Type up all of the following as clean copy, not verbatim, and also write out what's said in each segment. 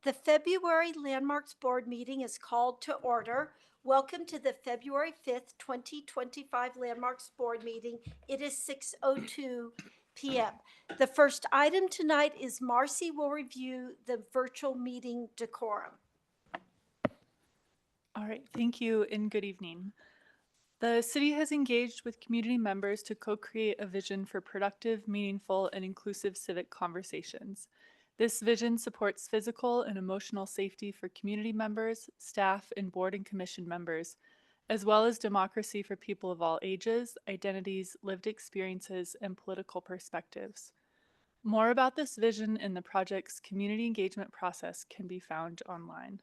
The February Landmarks Board meeting is called to order. Welcome to the February 5th, 2025 Landmarks Board meeting. It is 6:02 p.m. The first item tonight is Marcy will review the virtual meeting decorum. All right, thank you and good evening. The city has engaged with community members to co-create a vision for productive, meaningful, and inclusive civic conversations. This vision supports physical and emotional safety for community members, staff, and board and commission members, as well as democracy for people of all ages, identities, lived experiences, and political perspectives. More about this vision and the project's community engagement process can be found online.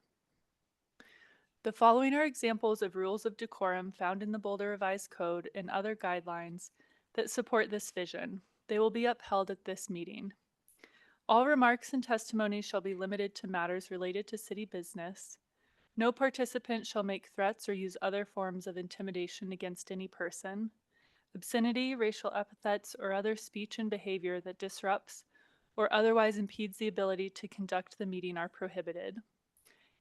The following are examples of rules of decorum found in the Boulder Revised Code and other guidelines that support this vision. They will be upheld at this meeting. All remarks and testimony shall be limited to matters related to city business. No participant shall make threats or use other forms of intimidation against any person. Obscenity, racial epithets, or other speech and behavior that disrupts or otherwise impedes the ability to conduct the meeting are prohibited.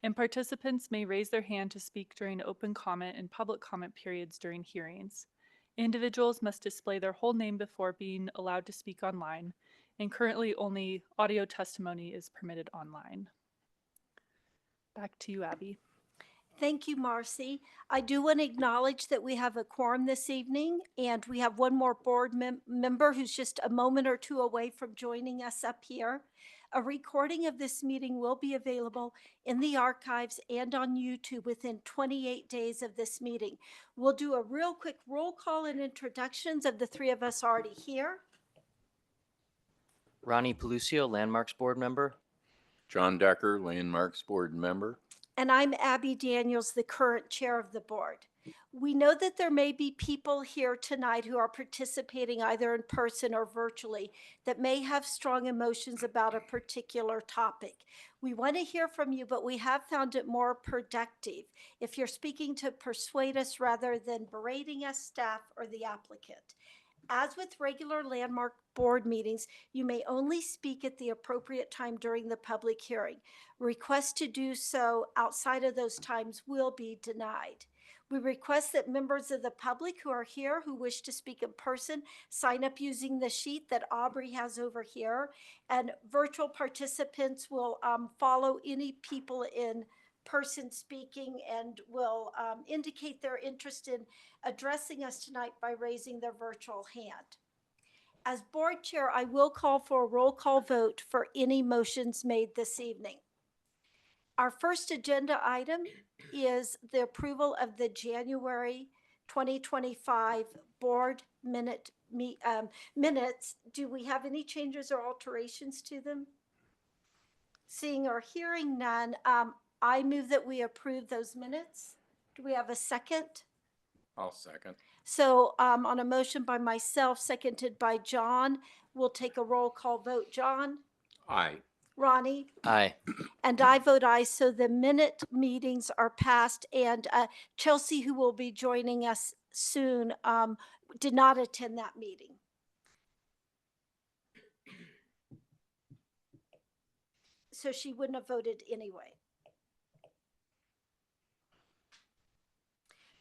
And participants may raise their hand to speak during open comment and public comment periods during hearings. Individuals must display their whole name before being allowed to speak online, and currently only audio testimony is permitted online. Back to you, Abby. Thank you, Marcy. I do want to acknowledge that we have a quorum this evening, and we have one more board member who's just a moment or two away from joining us up here. A recording of this meeting will be available in the archives and on YouTube within 28 days of this meeting. We'll do a real quick roll call and introductions of the three of us already here. Ronnie Pelucio, Landmarks Board Member. John Decker, Landmarks Board Member. And I'm Abby Daniels, the current chair of the board. We know that there may be people here tonight who are participating either in person or virtually that may have strong emotions about a particular topic. We want to hear from you, but we have found it more productive if you're speaking to persuade us rather than berating us, staff, or the applicant. As with regular Landmark board meetings, you may only speak at the appropriate time during the public hearing. Requests to do so outside of those times will be denied. We request that members of the public who are here who wish to speak in person sign up using the sheet that Aubrey has over here, and virtual participants will follow any people in person speaking and will indicate their interest in addressing us tonight by raising their virtual hand. As board chair, I will call for a roll call vote for any motions made this evening. Our first agenda item is the approval of the January 2025 board minutes. Do we have any changes or alterations to them? Seeing or hearing none, I move that we approve those minutes. Do we have a second? I'll second. So on a motion by myself, seconded by John, we'll take a roll call vote. John? Aye. Ronnie? Aye. And I vote aye. So the minute meetings are passed. And Chelsea, who will be joining us soon, did not attend that meeting. So she wouldn't have voted anyway.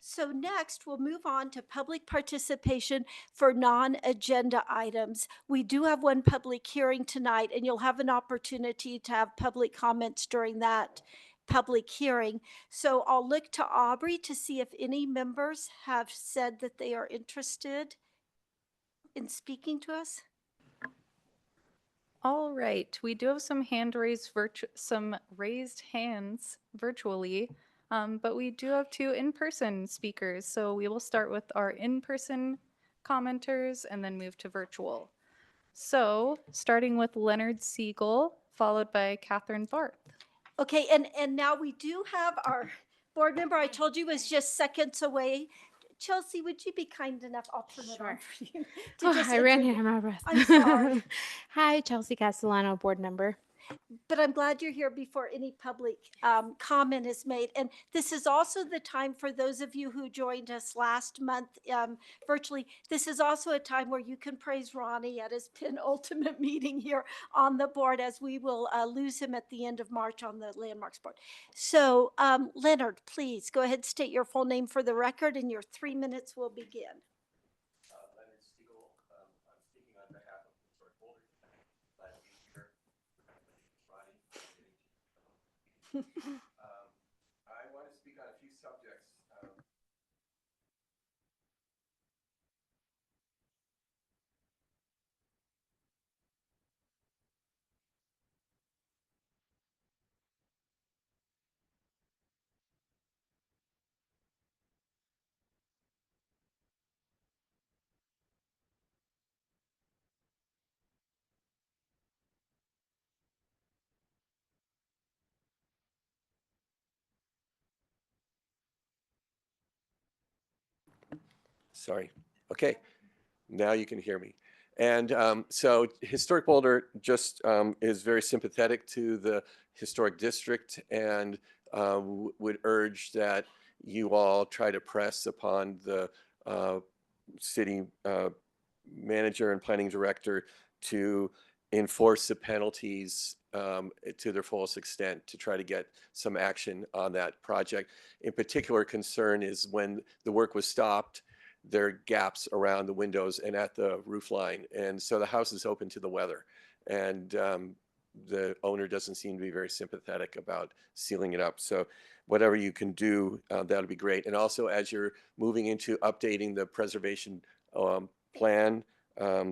So next, we'll move on to public participation for non-agenda items. We do have one public hearing tonight, and you'll have an opportunity to have public comments during that public hearing. So I'll look to Aubrey to see if any members have said that they are interested in speaking to us. All right, we do have some raised hands virtually, but we do have two in-person speakers. So we will start with our in-person commenters and then move to virtual. So starting with Leonard Siegel, followed by Catherine Barth. Okay, and now we do have our board member I told you was just seconds away. Chelsea, would you be kind enough? I'll turn it on for you. I ran out of my breath. I'm sorry. Hi, Chelsea Castellano, board member. But I'm glad you're here before any public comment is made. And this is also the time for those of you who joined us last month virtually. This is also a time where you can praise Ronnie at his penultimate meeting here on the board, as we will lose him at the end of March on the Landmarks Board. So Leonard, please go ahead, state your full name for the record, and your 3 minutes will begin. Leonard Stiegel, I'm speaking on behalf of Historic Boulder. Glad to be here. Ronnie. I want to speak on a few subjects. Sorry. Okay. Now you can hear me. And so Historic Boulder just is very sympathetic to the historic district and would urge that you all try to press upon the city manager and planning director to enforce the penalties to their fullest extent to try to get some action on that project. In particular, concern is when the work was stopped, there are gaps around the windows and at the roof line. And so the house is open to the weather. And the owner doesn't seem to be very sympathetic about sealing it up. So whatever you can do, that'll be great. And also, as you're moving into updating the preservation plan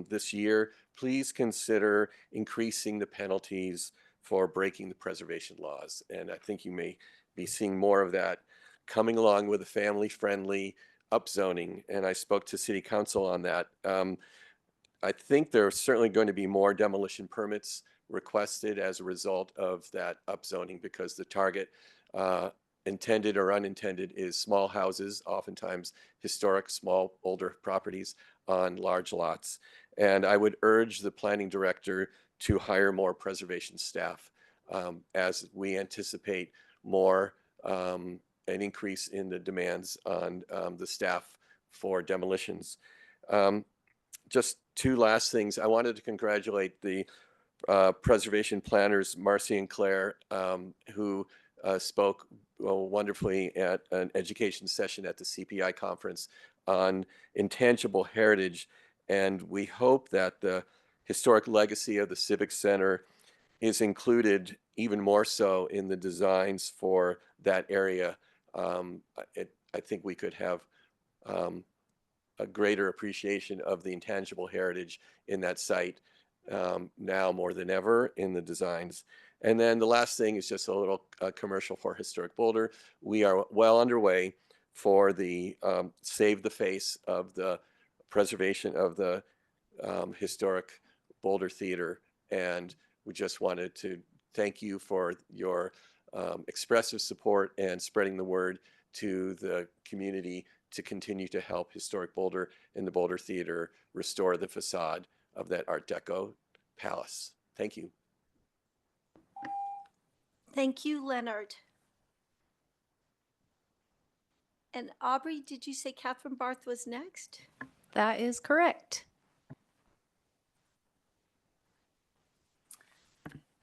this year, please consider increasing the penalties for breaking the preservation laws. And I think you may be seeing more of that coming along with a family-friendly upzoning. And I spoke to City Council on that. I think there are certainly going to be more demolition permits requested as a result of that upzoning because the target, intended or unintended, is small houses, oftentimes historic, small, older properties on large lots. And I would urge the planning director to hire more preservation staff as we anticipate more an increase in the demands on the staff for demolitions. Just two last things. I wanted to congratulate the preservation planners, Marcy and Claire, who spoke wonderfully at an education session at the CPI conference on intangible heritage. And we hope that the historic legacy of the Civic Center is included even more so in the designs for that area. I think we could have a greater appreciation of the intangible heritage in that site now more than ever in the designs. And then the last thing is just a little commercial for Historic Boulder. We are well underway for the Save the Face of the preservation of the historic Boulder Theater. And we just wanted to thank you for your expressive support and spreading the word to the community to continue to help Historic Boulder and the Boulder Theater restore the facade of that Art Deco palace. Thank you. Thank you, Leonard. And Aubrey, did you say Catherine Barth was next? That is correct.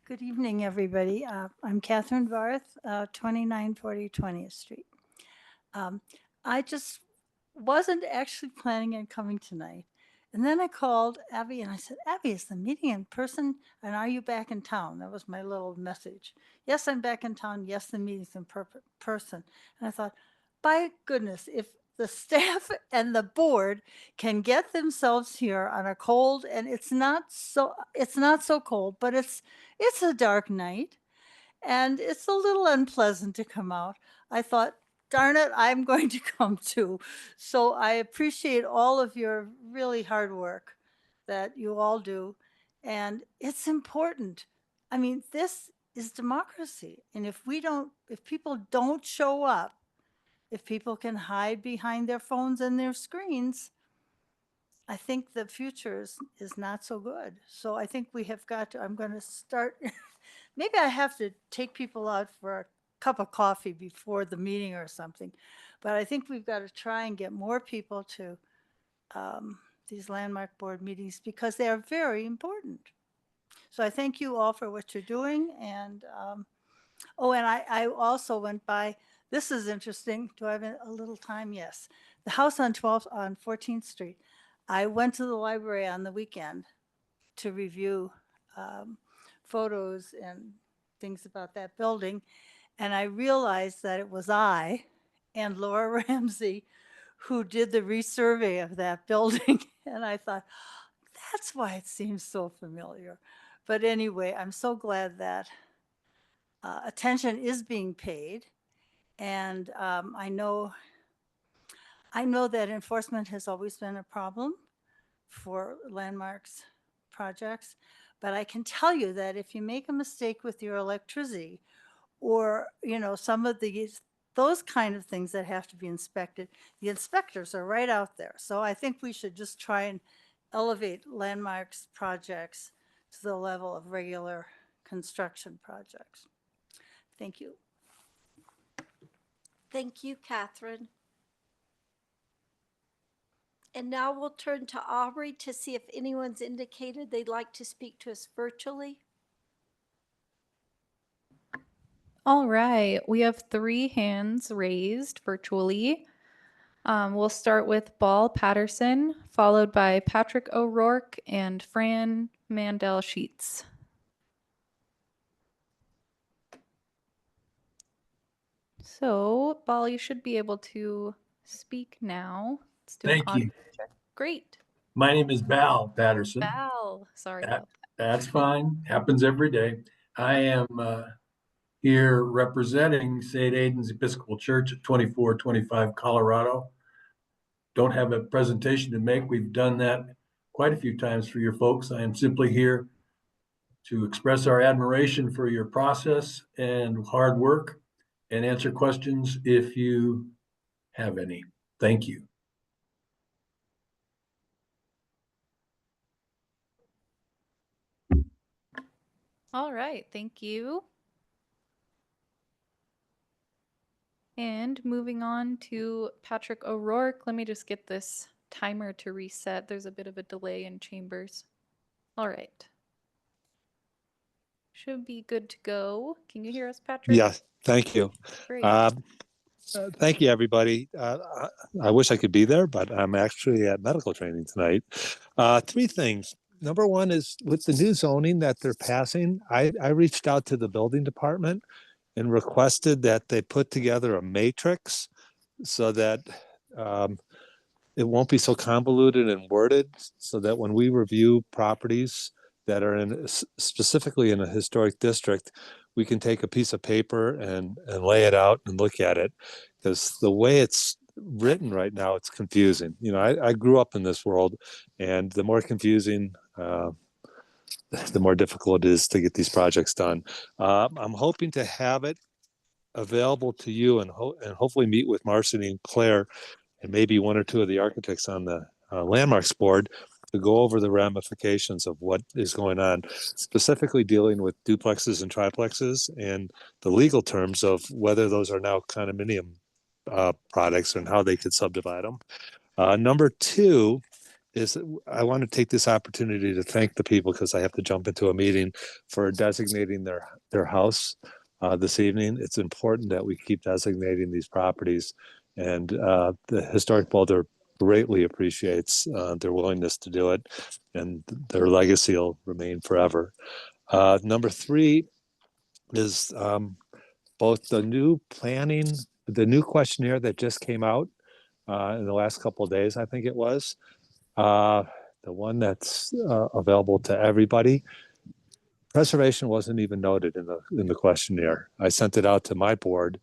Good evening, everybody. I'm Catherine Barth, 2940 20th Street. I just wasn't actually planning on coming tonight. And then I called Abby and I said, Abby, is the meeting in person? And are you back in town? That was my little message. Yes, I'm back in town. Yes, the meeting's in person. And I thought, by goodness, if the staff and the board can get themselves here on a cold, and it's not so cold, but it's a dark night and it's a little unpleasant to come out. I thought, darn it, I'm going to come too. So I appreciate all of your really hard work that you all do. And it's important. I mean, this is democracy. And if people don't show up, if people can hide behind their phones and their screens, I think the future is not so good. So I think we have got to, I'm going to start maybe I have to take people out for a cup of coffee before the meeting or something. But I think we've got to try and get more people to these landmark board meetings because they are very important. So I thank you all for what you're doing. And oh, and I also went by, this is interesting. Do I have a little time? Yes. The house on 14th Street. I went to the library on the weekend to review photos and things about that building. And I realized that it was I and Laura Ramsey who did the resurvey of that building. And I thought, that's why it seems so familiar. But anyway, I'm so glad that attention is being paid. And I know that enforcement has always been a problem for landmarks projects, but I can tell you that if you make a mistake with your electricity or, some of those kind of things that have to be inspected, the inspectors are right out there. So I think we should just try and elevate landmarks projects to the level of regular construction projects. Thank you. Thank you, Catherine. And now we'll turn to Aubrey to see if anyone's indicated they'd like to speak to us virtually. All right, we have 3 hands raised virtually. We'll start with Ball Patterson, followed by Patrick O'Rourke and Fran Mandel Sheets. So, Ball, you should be able to speak now. Let's do an Thank audio you. check. Great. My name is Val Patterson. Val, sorry That- about That's fine. Happens every day. I am here representing St. Aidan's Episcopal Church at 2425 Colorado. Don't have a presentation to make. We've done that quite a few times for your folks. I am simply here to express our admiration for your process and hard work and answer questions if you have any. Thank you. All right, thank you. And moving on to Patrick O'Rourke. Let me just get this timer to reset. There's a bit of a delay in chambers. All right. Should be good to go. Can you hear us, Patrick? Yes, thank you. Great. Thank you, everybody. I wish I could be there, but I'm actually at medical training tonight. 3 things. Number one is with the new zoning that they're passing, I reached out to the building department and requested that they put together a matrix so that it won't be so convoluted and worded, so that when we review properties that are specifically in a historic district, we can take a piece of paper and lay it out and look at it, because the way it's written right now, it's confusing. I grew up in this world, and the more confusing, the more difficult it is to get these projects done. I'm hoping to have it available to you and hopefully meet with Marcy and Claire and maybe 1 or 2 of the architects on the landmarks board to go over the ramifications of what is going on, specifically dealing with duplexes and triplexes and the legal terms of whether those are now condominium products and how they could subdivide them. Number 2 is I want to take this opportunity to thank the people, because I have to jump into a meeting, for designating their house this evening. It's important that we keep designating these properties, and the Historic Boulder greatly appreciates their willingness to do it, and their legacy will remain forever. Number 3 is both the new questionnaire that just came out in the last couple of days, I think it was, the one that's available to everybody. Preservation wasn't even noted in the questionnaire. I sent it out to my board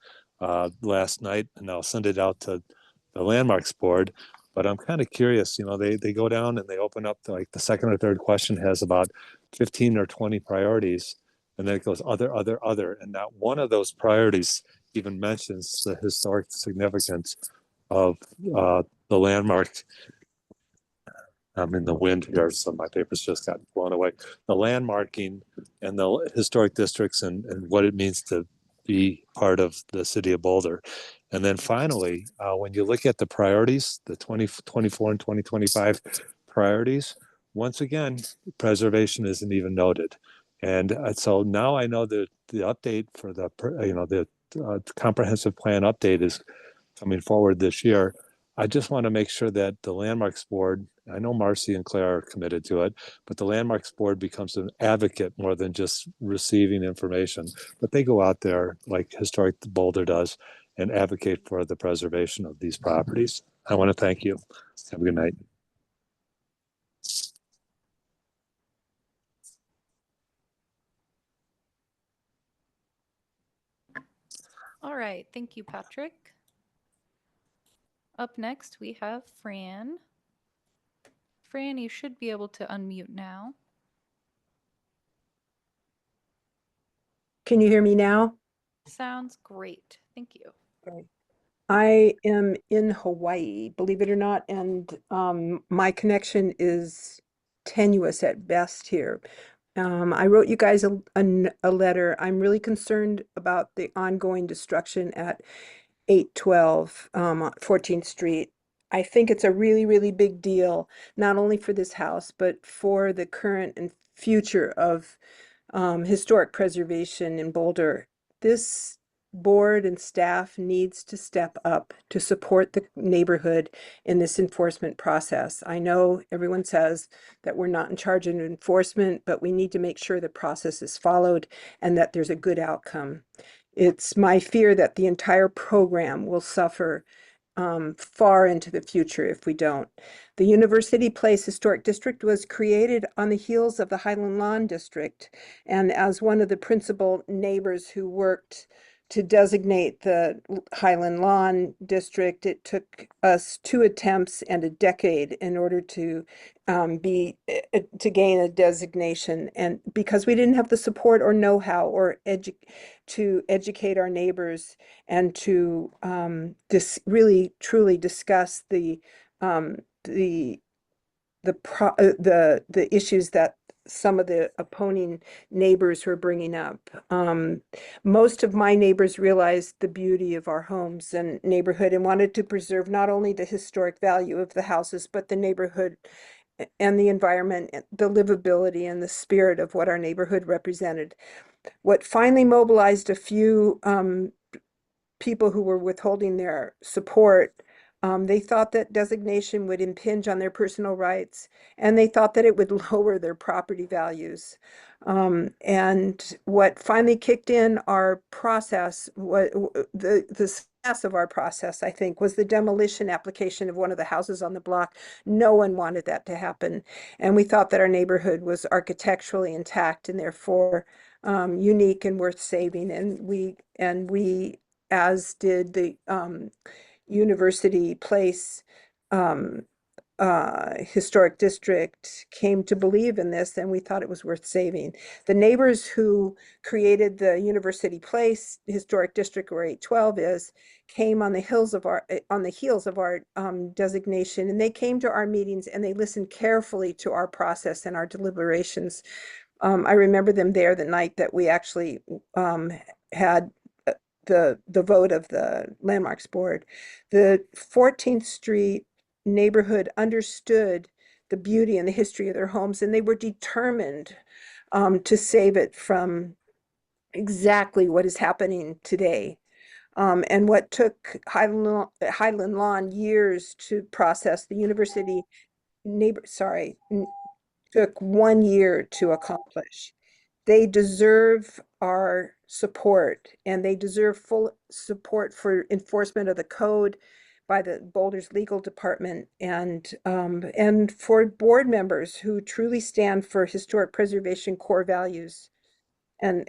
last night, and I'll send it out to the landmarks board. But I'm kind of curious, they go down and they open up to, like, the second or third question has about 15 or 20 priorities, and then it goes other, and not one of those priorities even mentions the historic significance of the landmark. I'm in the wind here, so my papers just got blown away. The landmarking and the historic districts and what it means to be part of the city of Boulder. And then finally, when you look at the priorities, the 2024 and 2025 priorities, once again, preservation isn't even noted. And so now I know that the update for the comprehensive plan update is coming forward this year. I just want to make sure that the Landmarks Board, I know Marcy and Claire are committed to it, but the Landmarks Board becomes an advocate more than just receiving information. But they go out there like Historic Boulder does and advocate for the preservation of these properties. I want to thank you. Have a good night. All right, thank you, Patrick. Up next, we have Fran. Fran, you should be able to unmute now. Can you hear me now? Sounds great. Thank you. Okay. I am in Hawaii, believe it or not, and my connection is tenuous at best here. I wrote you guys a letter. I'm really concerned about the ongoing destruction at 812 14th Street. I think it's a really, really big deal, not only for this house, but for the current and future of historic preservation in Boulder. This board and staff needs to step up to support the neighborhood in this enforcement process. I know everyone says that we're not in charge of enforcement, but we need to make sure the process is followed and that there's a good outcome. It's my fear that the entire program will suffer far into the future if we don't. The University Place Historic District was created on the heels of the Highland Lawn District, and as one of the principal neighbors who worked to designate the Highland Lawn District, it took us 2 attempts and a decade in order to gain a designation, and because we didn't have the support or know-how or to educate our neighbors and to really truly discuss the issues that some of the opposing neighbors were bringing up. Most of my neighbors realized the beauty of our homes and neighborhood and wanted to preserve not only the historic value of the houses, but the neighborhood and the environment, the livability and the spirit of what our neighborhood represented. What finally mobilized a few people who were withholding their support, they thought that designation would impinge on their personal rights, and they thought that it would lower their property values. And what finally kicked in our process, the success of our process, I think, was the demolition application of one of the houses on the block. No one wanted that to happen. And we thought that our neighborhood was architecturally intact and therefore unique and worth saving. And we, as did the University Place historic district, came to believe in this, and we thought it was worth saving. The neighbors who created the University Place historic district, where 812 is, came on the heels of our designation, and they came to our meetings and they listened carefully to our process and our deliberations. I remember them there the night that we actually had the vote of the Landmarks Board. The 14th Street neighborhood understood the beauty and the history of their homes, and they were determined to save it from exactly what is happening today. And what took Highland Lawn years to process, the university took 1 year to accomplish. They deserve our support, and they deserve full support for enforcement of the code by the Boulder's legal department, and for board members who truly stand for historic preservation core values, and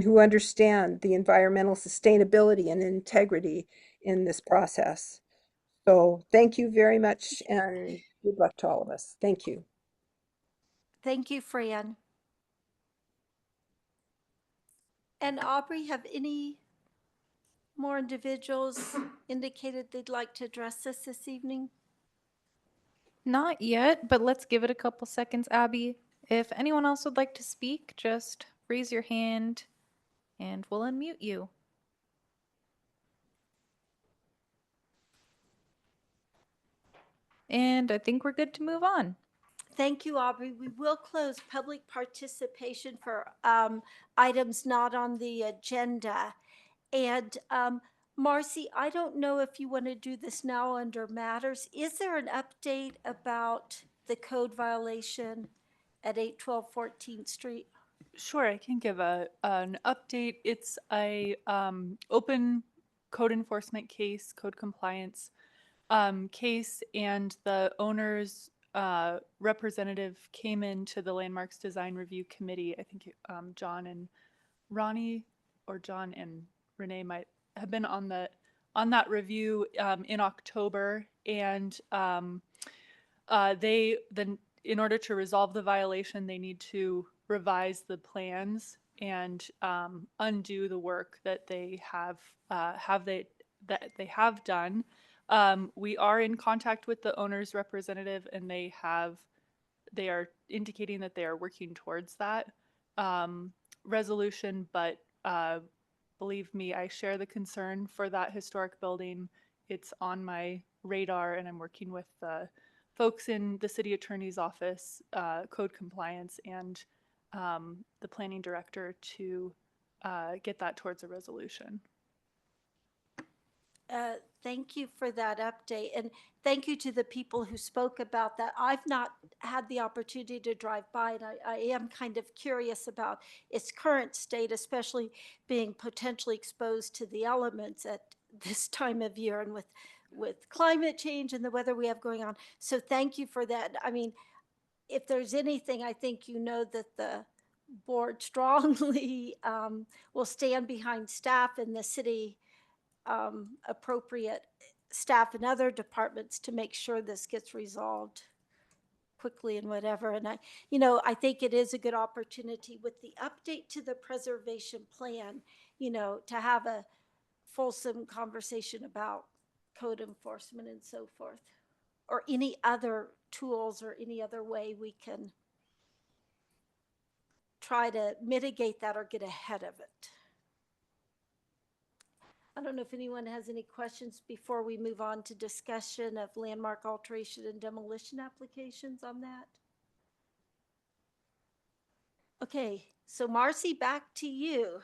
who understand the environmental sustainability and integrity in this process. So thank you very much, and good luck to all of us. Thank you. Thank you, Fran. And Aubrey, have any more individuals indicated they'd like to address us this evening? Not yet, but let's give it a couple seconds, Abby. If anyone else would like to speak, just raise your hand and we'll unmute you. And I think we're good to move on. Thank you, Aubrey. We will close public participation for items not on the agenda. And Marcy, I don't know if you want to do this now under matters. Is there an update about the code violation at 812 14th Street? Sure, I can give an update. It's a open code enforcement case, code compliance case, and the owner's representative came into the Landmarks Design Review Committee. I think John and Ronnie, or John and Renee might have been on that review in October, and in order to resolve the violation, they need to revise the plans and undo the work that they have done. We are in contact with the owner's representative, and they are indicating that they are working towards that resolution. But believe me, I share the concern for that historic building. It's on my radar, and I'm working with the folks in the city attorney's office, code compliance, and the planning director to get that towards a resolution. Thank you for that update, and thank you to the people who spoke about that. I've not had the opportunity to drive by, and I am kind of curious about its current state, especially being potentially exposed to the elements at this time of year and with climate change and the weather we have going on. So thank you for that. I mean, if there's anything, I think you know that the board strongly will stand behind staff in the city, appropriate staff in other departments to make sure this gets resolved quickly and whatever. And I think it is a good opportunity with the update to the preservation plan, to have a fulsome conversation about code enforcement and so forth, or any other tools or any other way we can try to mitigate that or get ahead of it. I don't know if anyone has any questions before we move on to discussion of landmark alteration and demolition applications on that. Okay, so Marcy, back to you.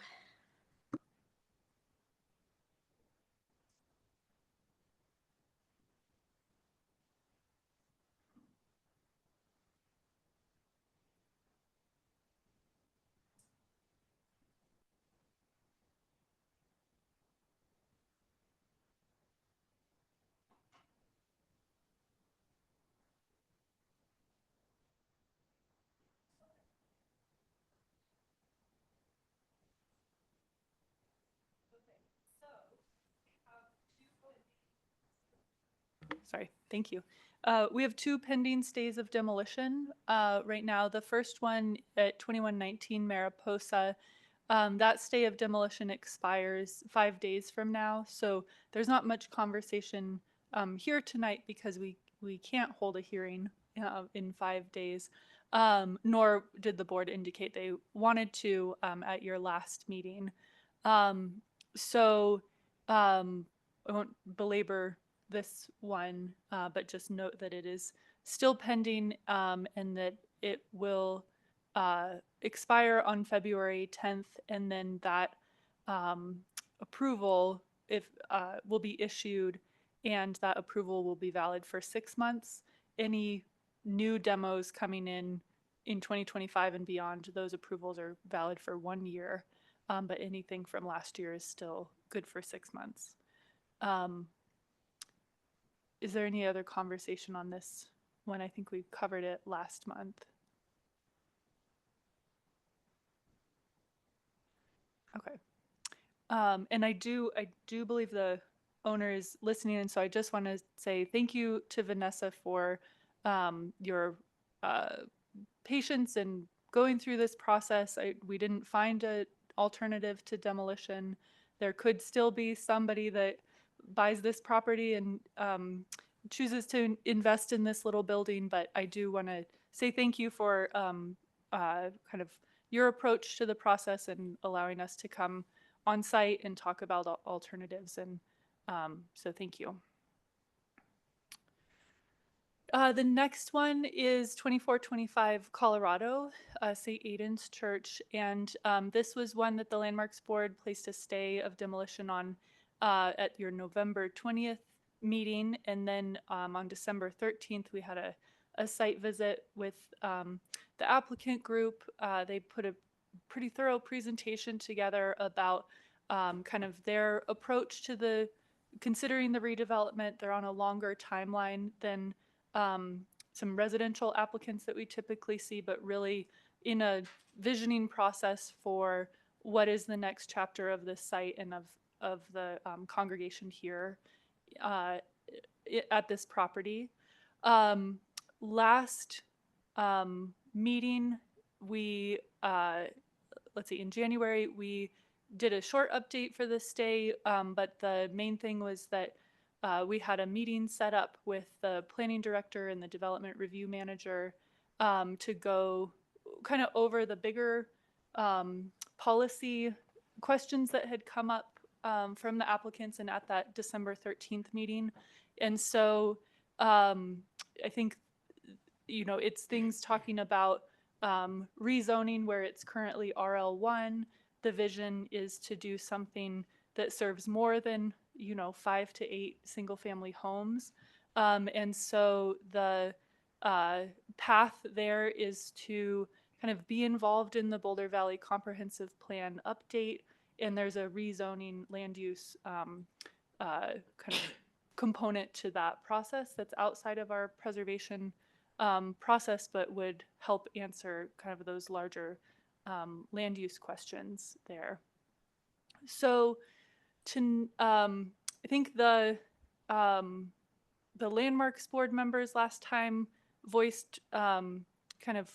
Sorry, thank you. We have two pending stays of demolition right now. The first one at 2119 Mariposa, that stay of demolition expires 5 days from now. So there's not much conversation here tonight because we can't hold a hearing in 5 days, nor did the board indicate they wanted to at your last meeting. So I won't belabor this one, but just note that it is still pending and that it will expire on February 10th, and then that approval will be issued, and that approval will be valid for 6 months. Any new demos coming in 2025 and beyond, those approvals are valid for 1 year, but anything from last year is still good for 6 months. Is there any other conversation on this one? I think we covered it last month. Okay. And I do believe the owner is listening, and so I just want to say thank you to Vanessa for your patience in going through this process. We didn't find an alternative to demolition. There could still be somebody that buys this property and chooses to invest in this little building, but I do want to say thank you for kind of your approach to the process and allowing us to come on site and talk about alternatives. And so thank you. The next one is 2425 Colorado, St. Aidan's Church. And this was one that the Landmarks Board placed a stay of demolition on at your November 20th meeting. And then on December 13th, we had a site visit with the applicant group. They put a pretty thorough presentation together about kind of their approach to considering the redevelopment. They're on a longer timeline than some residential applicants that we typically see, but really in a visioning process for what is the next chapter of this site and of the congregation here at this property. Last meeting, we, let's see, in January, we did a short update for the stay, but the main thing was that we had a meeting set up with the planning director and the development review manager to go kind of over the bigger policy questions that had come up from the applicants and at that December 13th meeting. And so I think, you know, it's things talking about rezoning where it's currently RL1. The vision is to do something that serves more than, you know, 5 to 8 single family homes. And so the path there is to kind of be involved in the Boulder Valley Comprehensive Plan update. And there's a rezoning land use kind of component to that process that's outside of our preservation process, but would help answer kind of those larger land use questions there. So I think the Landmarks Board members last time voiced kind of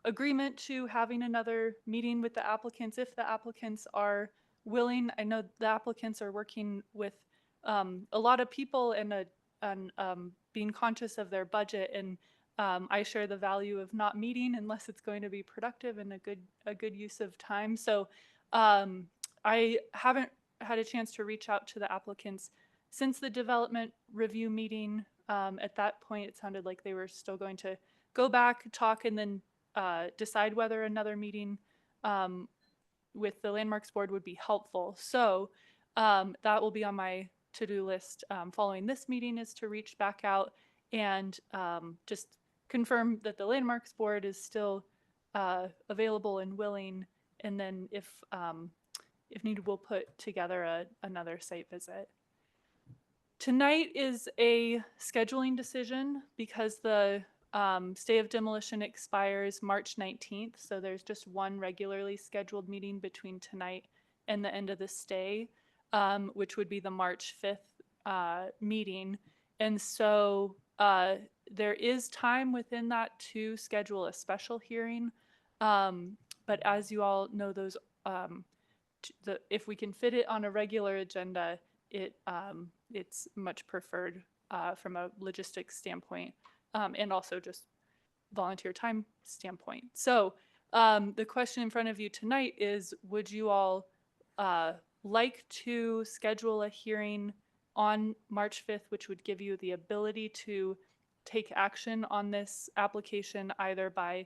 agreement to having another meeting with the applicants if the applicants are willing. I know the applicants are working with a lot of people and being conscious of their budget, and I share the value of not meeting unless it's going to be productive and a good use of time. So I haven't had a chance to reach out to the applicants since the development review meeting. At that point, it sounded like they were still going to go back, talk, and then decide whether another meeting with the Landmarks Board would be helpful. So that will be on my to-do list following this meeting, is to reach back out and just confirm that the Landmarks Board is still available and willing. And then if needed, we'll put together another site visit. Tonight is a scheduling decision because the stay of demolition expires March 19th. So there's just one regularly scheduled meeting between tonight and the end of the stay, which would be the March 5th meeting. And so there is time within that to schedule a special hearing. But as you all know, those if we can fit it on a regular agenda, it's much preferred from a logistics standpoint and also just volunteer time standpoint. So the question in front of you tonight is, would you all like to schedule a hearing on March 5th, which would give you the ability to take action on this application either by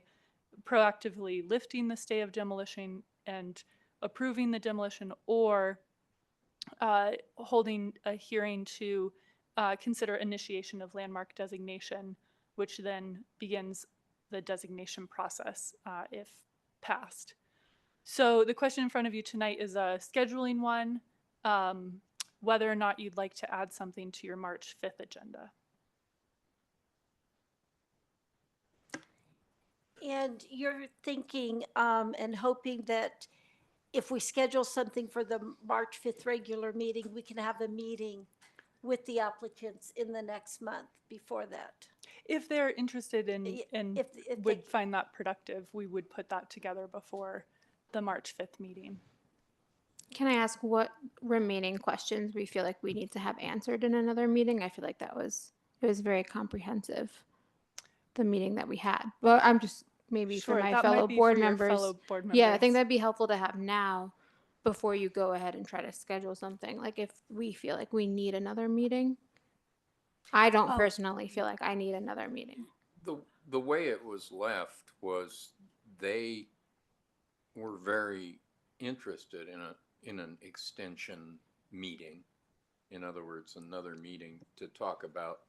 proactively lifting the stay of demolition and approving the demolition, or holding a hearing to consider initiation of landmark designation, which then begins the designation process if passed. So the question in front of you tonight is a scheduling one, whether or not you'd like to add something to your March 5th agenda. And you're thinking and hoping that if we schedule something for the March 5th regular meeting, we can have a meeting with the applicants in the next month before that. If they're interested in and if would find that productive, we would put that together before the March 5th meeting. Can I ask what remaining questions we feel like we need to have answered in another meeting? I feel like it was very comprehensive, the meeting that we had. Well, I'm just maybe for Sure, my that fellow might be board for your members. fellow board members. Yeah, I think that'd be helpful to have now before you go ahead and try to schedule something. Like if we feel like we need another meeting. I don't Oh. personally feel like I need another meeting. The way it was left was they were very interested in an extension meeting. In other words, another meeting to talk about,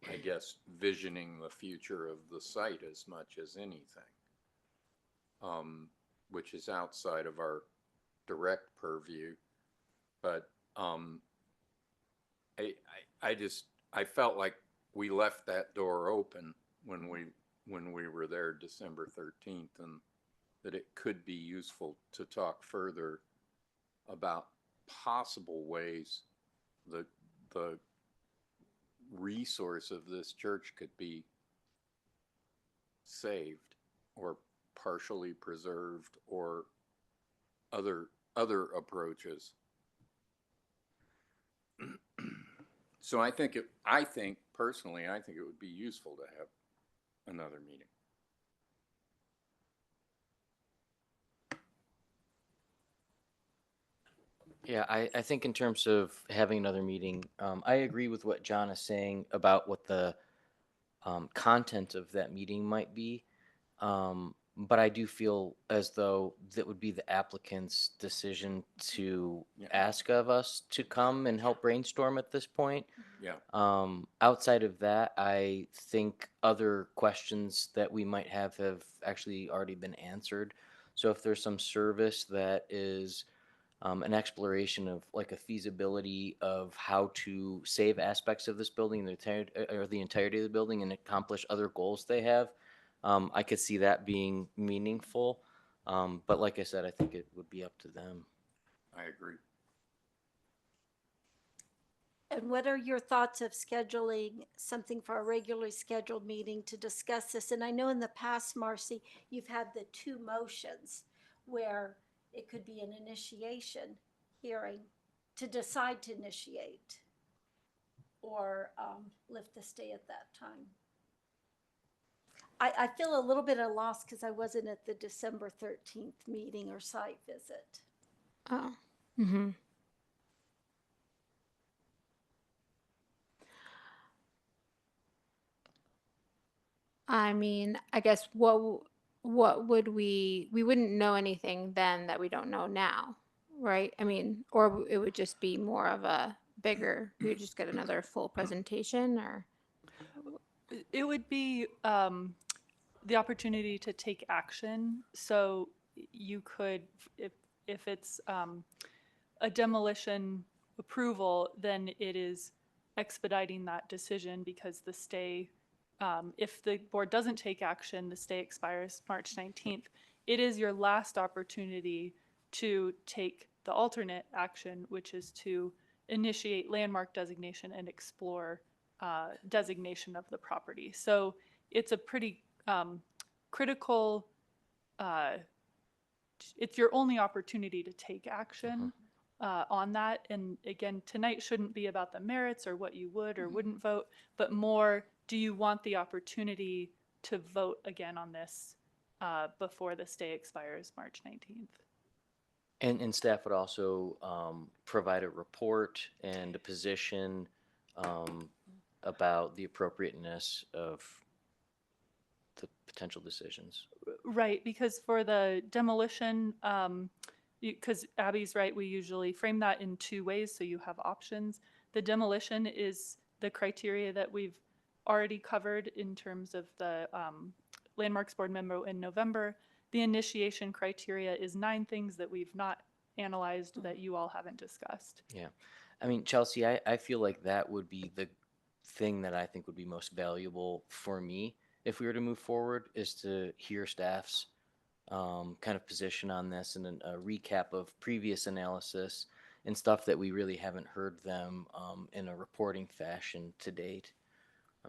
I guess, visioning the future of the site as much as anything, which is outside of our direct purview. But I felt like we left that door open when we were there December 13th, and that it could be useful to talk further about possible ways the resource of this church could be saved or partially preserved, or other approaches. So I think personally, I think it would be useful to have another meeting. Yeah, I think in terms of having another meeting, I agree with what John is saying about what the content of that meeting might be. But I do feel as though that would be the applicant's decision to ask of us to come and help brainstorm at this point. Yeah. Outside of that, I think other questions that we might have actually already been answered. So if there's some service that is an exploration of like a feasibility of how to save aspects of this building, the entirety of the building, and accomplish other goals they have, I could see that being meaningful. But like I said, I think it would be up to them. I agree. And what are your thoughts of scheduling something for a regularly scheduled meeting to discuss this? And I know in the past, Marcy, you've had the two motions where it could be an initiation hearing to decide to initiate or lift the stay at that time. I feel a little bit at a loss because I wasn't at the December 13th meeting or site visit. Oh. Mm-hmm. I mean, I guess what would we wouldn't know anything then that we don't know now, right? I mean, or it would just be more of a bigger, we would just get another full presentation, or It would be the opportunity to take action. So you could, if it's a demolition approval, then it is expediting that decision because the stay, if the board doesn't take action, the stay expires March 19th. It is your last opportunity to take the alternate action, which is to initiate landmark designation and explore designation of the property. So it's a pretty critical, it's your only opportunity to take action on that. And again, tonight shouldn't be about the merits or what you would or wouldn't vote, but more, do you want the opportunity to vote again on this before the stay expires March 19th? And staff would also provide a report and a position about the appropriateness of the potential decisions. Right, because for the demolition, because Abby's right, we usually frame that in two ways, so you have options. The demolition is the criteria that we've already covered in terms of the Landmarks Board memo in November. The initiation criteria is 9 things that we've not analyzed that you all haven't discussed. Yeah. I mean, Chelsea, I feel like that would be the thing that I think would be most valuable for me if we were to move forward, is to hear staff's kind of position on this and a recap of previous analysis and stuff that we really haven't heard them in a reporting fashion to date.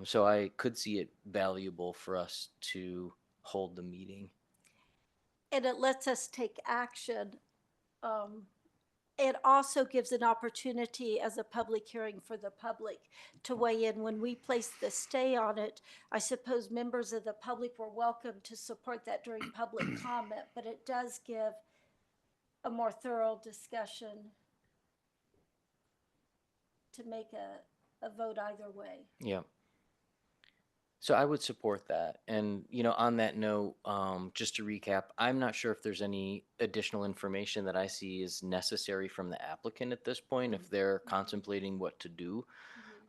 So I could see it valuable for us to hold the meeting. And it lets us take action it also gives an opportunity as a public hearing for the public to weigh in. When we placed the stay on it, I suppose members of the public were welcome to support that during public comment, but it does give a more thorough discussion to make a vote either way. Yeah. So I would support that. And, on that note, just to recap, I'm not sure if there's any additional information that I see is necessary from the applicant at this point, if they're contemplating what to do,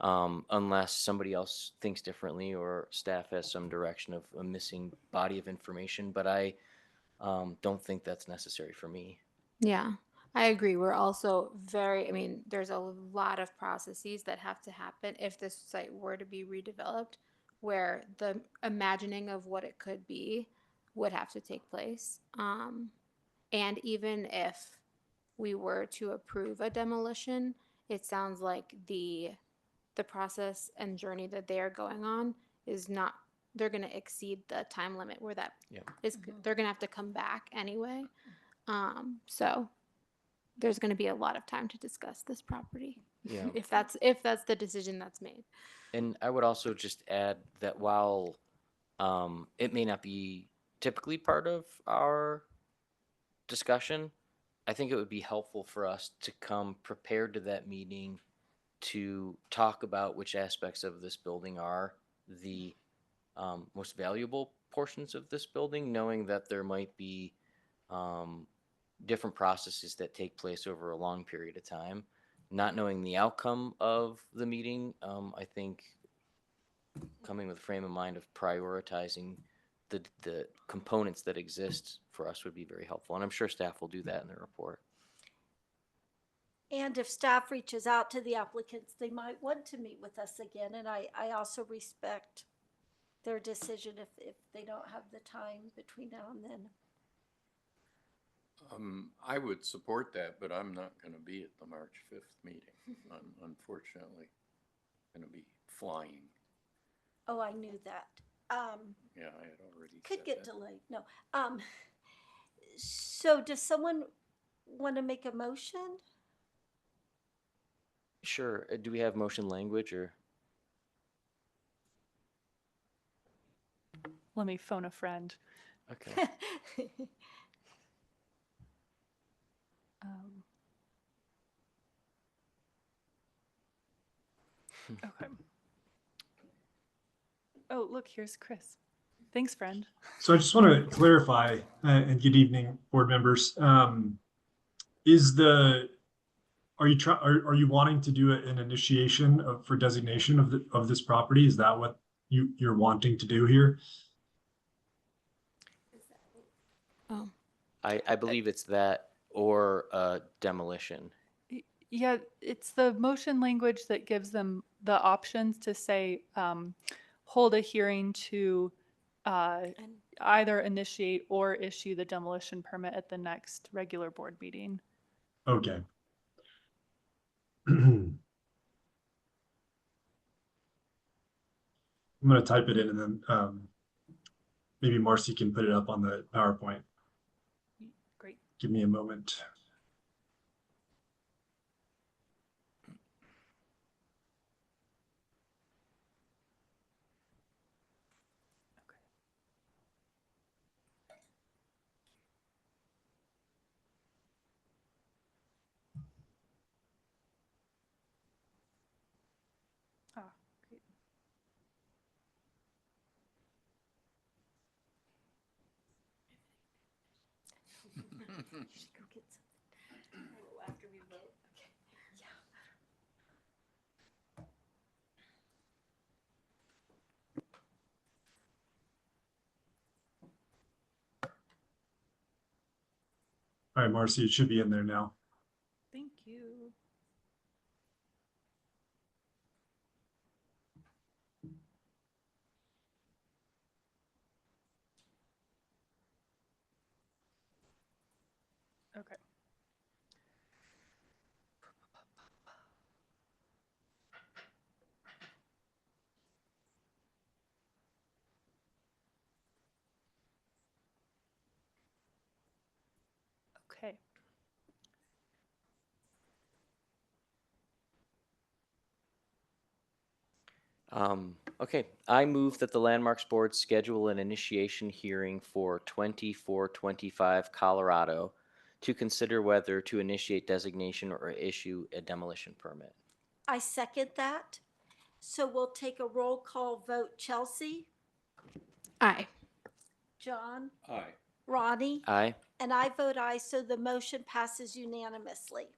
unless somebody else thinks differently or staff has some direction of a missing body of information. But I don't think that's necessary for me. Yeah, I agree. We're also there's a lot of processes that have to happen if this site were to be redeveloped, where the imagining of what it could be would have to take place. And even if we were to approve a demolition, it sounds like the process and journey that they are going on is not, they're going to exceed the time limit where that Yeah. is, they're going to have to come back anyway. So there's going to be a lot of time to discuss this property. Yeah. if that's the decision that's made. And I would also just add that while it may not be typically part of our discussion, I think it would be helpful for us to come prepared to that meeting to talk about which aspects of this building are the most valuable portions of this building, knowing that there might be different processes that take place over a long period of time. Not knowing the outcome of the meeting, I think coming with a frame of mind of prioritizing the components that exist for us would be very helpful. And I'm sure staff will do that in their report. And if staff reaches out to the applicants, they might want to meet with us again. And I also respect their decision if they don't have the time between now and then. I would support that, but I'm not going to be at the March 5th meeting. I'm unfortunately going to be flying. Oh, I knew that. Yeah, I had already Could said get that. delayed. No. So does someone want to make a motion? Sure. Do we have motion language or? Let me phone a friend. Okay. Um, okay. Oh, look, here's Chris. Thanks, friend. So I just want to clarify, and good evening, board members. Are you wanting to do an initiation for designation of this property? Is that what you're wanting to do here? Oh, I believe it's that or demolition. Yeah, it's the motion language that gives them the options to say, hold a hearing to either initiate or issue the demolition permit at the next regular board meeting. Okay. I'm going to type it in and then maybe Marcy can put it up on the PowerPoint. Great. Give me a moment. Ah, great. You should go get something. After we vote. Okay. Yeah. All right, Marcy, it should be in there now. Thank you. Okay. Okay. Okay, I move that the Landmarks Board schedule an initiation hearing for 2425 Colorado to consider whether to initiate designation or issue a demolition permit. I second that. So we'll take a roll call vote. Chelsea, Aye. John, Aye. Ronnie, Aye. and I vote aye, so the motion passes unanimously.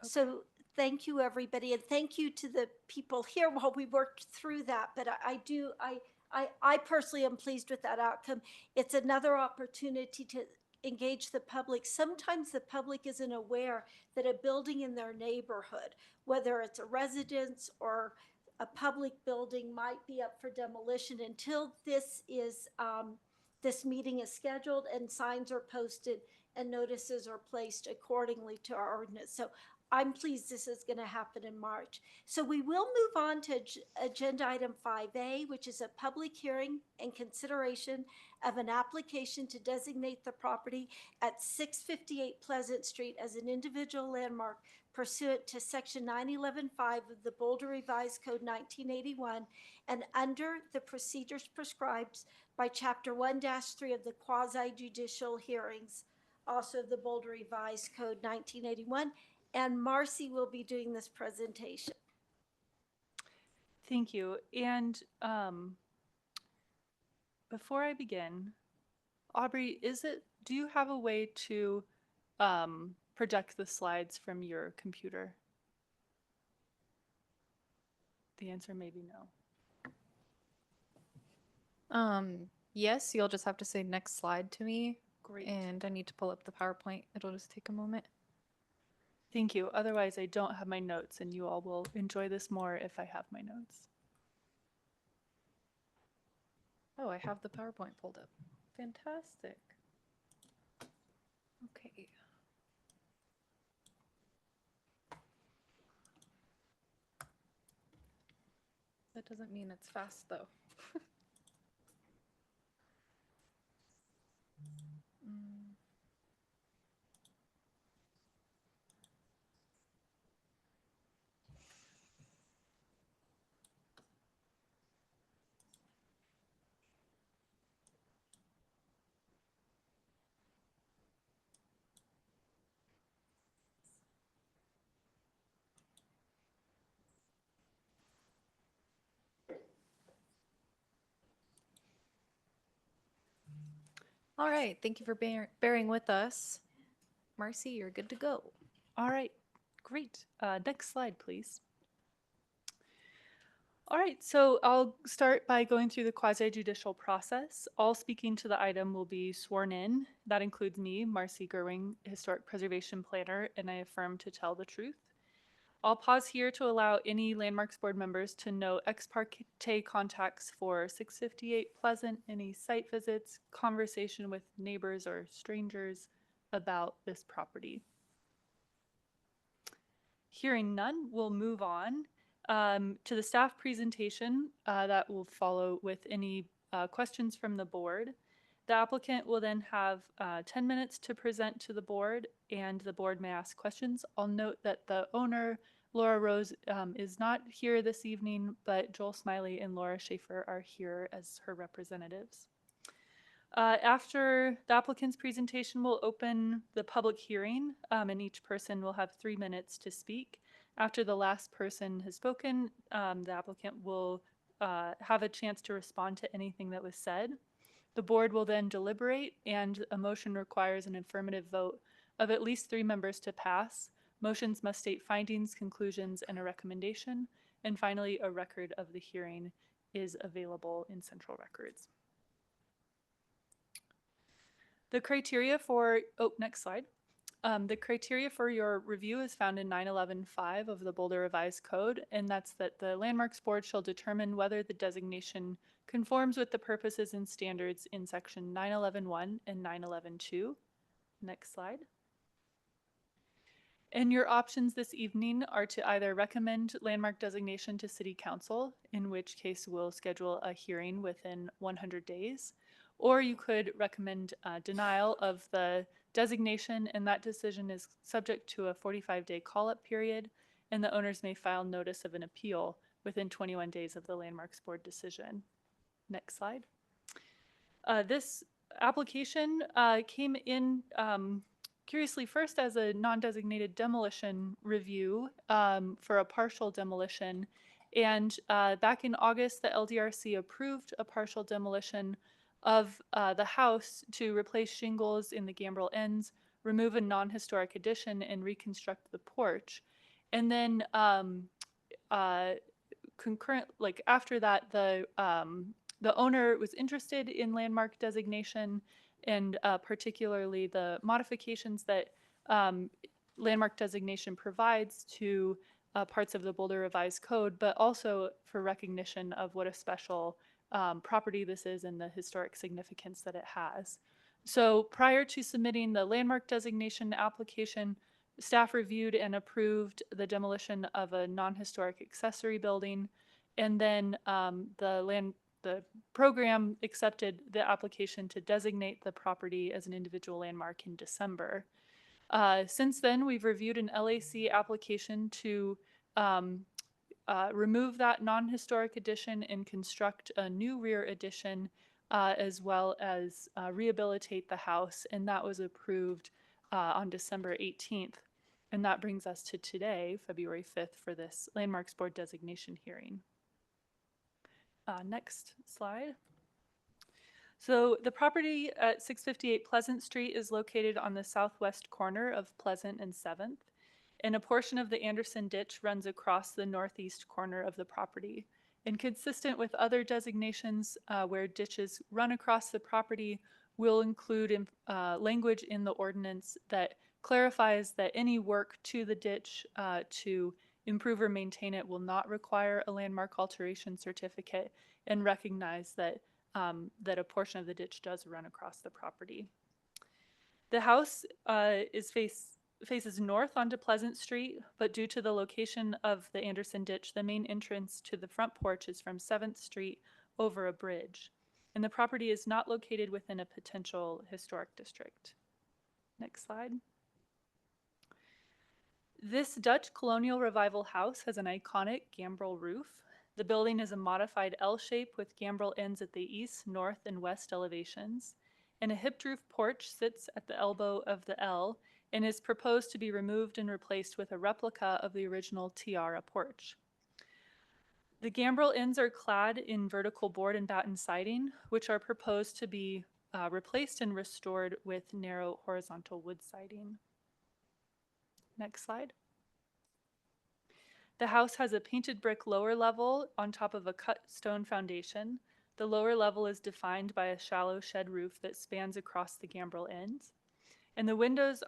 So thank you, everybody, and thank you to the people here while we worked through that. But I personally am pleased with that outcome. It's another opportunity to engage the public. Sometimes the public isn't aware that a building in their neighborhood, whether it's a residence or a public building, might be up for demolition until this meeting is scheduled and signs are posted and notices are placed accordingly to our ordinance. So I'm pleased this is going to happen in March. So we will move on to agenda item 5A, which is a public hearing and consideration of an application to designate the property at 658 Pleasant Street as an individual landmark pursuant to section 9115 of the Boulder Revised Code 1981 and under the procedures prescribed by chapter 1-3 of the quasi judicial hearings, also the Boulder Revised Code 1981. And Marcy will be doing this presentation. Thank you. And before I begin, Aubrey, do you have a way to project the slides from your computer? The answer may be no. Yes, you'll just have to say next slide to me. Great. And I need to pull up the PowerPoint. It'll just take a moment. Thank you. Otherwise, I don't have my notes, and you all will enjoy this more if I have my notes. Oh, I have the PowerPoint pulled up. Fantastic. Okay. That doesn't mean it's fast, though. All right, thank you for bearing with us. Marcy, you're good to go. All right, great. Next slide, please. All right, so I'll start by going through the quasi-judicial process. All speaking to the item will be sworn in. That includes me, Marcy Gerwing, Historic Preservation Planner, and I affirm to tell the truth. I'll pause here to allow any Landmarks Board members to know ex parte contacts for 658 Pleasant, any site visits, conversation with neighbors or strangers about this property. Hearing none, we'll move on to the staff presentation that will follow with any questions from the board. The applicant will then have 10 minutes to present to the board, and the board may ask questions. I'll note that the owner, Laura Rose, is not here this evening, but Joel Smiley and Laura Schaefer are here as her representatives. After the applicant's presentation, we'll open the public hearing, and each person will have 3 minutes to speak. After the last person has spoken, the applicant will have a chance to respond to anything that was said. The board will then deliberate, and a motion requires an affirmative vote of at least 3 members to pass. Motions must state findings, conclusions, and a recommendation. And finally, a record of the hearing is available in Central Records. The criteria for, next slide. The criteria for your review is found in 911.5 of the Boulder Revised Code, and that's that the Landmarks Board shall determine whether the designation conforms with the purposes and standards in section 911.1 and 911.2. Next slide. And your options this evening are to either recommend landmark designation to City Council, in which case we'll schedule a hearing within 100 days, or you could recommend denial of the designation, and that decision is subject to a 45-day call-up period, and the owners may file notice of an appeal within 21 days of the Landmarks Board decision. Next slide. This application came in curiously first as a non-designated demolition review for a partial demolition. And back in August, the LDRC approved a partial demolition of the house to replace shingles in the gambrel ends, remove a non-historic addition, and reconstruct the porch. And then after that, the owner was interested in landmark designation, and particularly the modifications that landmark designation provides to parts of the Boulder Revised Code, but also for recognition of what a special property this is and the historic significance that it has. So prior to submitting the landmark designation application, staff reviewed and approved the demolition of a non-historic accessory building, and then the program accepted the application to designate the property as an individual landmark in December. Since then, we've reviewed an LAC application to remove that non-historic addition and construct a new rear addition, as well as rehabilitate the house, and that was approved on December 18th. And that brings us to today, February 5th, for this Landmarks Board designation hearing. Next slide. So the property at 658 Pleasant Street is located on the southwest corner of Pleasant and 7th, and a portion of the Anderson Ditch runs across the northeast corner of the property. And consistent with other designations where ditches run across the property, will include language in the ordinance that clarifies that any work to the ditch to improve or maintain it will not require a landmark alteration certificate, and recognize that that a portion of the ditch does run across the property. The house faces north onto Pleasant Street, but due to the location of the Anderson Ditch, the main entrance to the front porch is from 7th Street over a bridge, and the property is not located within a potential historic district. Next slide. This Dutch colonial revival house has an iconic gambrel roof. The building is a modified L shape with gambrel ends at the east, north, and west elevations, and a hipped roof porch sits at the elbow of the L and is proposed to be removed and replaced with a replica of the original tiara porch. The gambrel ends are clad in vertical board and batten siding, which are proposed to be replaced and restored with narrow horizontal wood siding. Next slide. The house has a painted brick lower level on top of a cut stone foundation. The lower level is defined by a shallow shed roof that spans across the gambrel ends. And the windows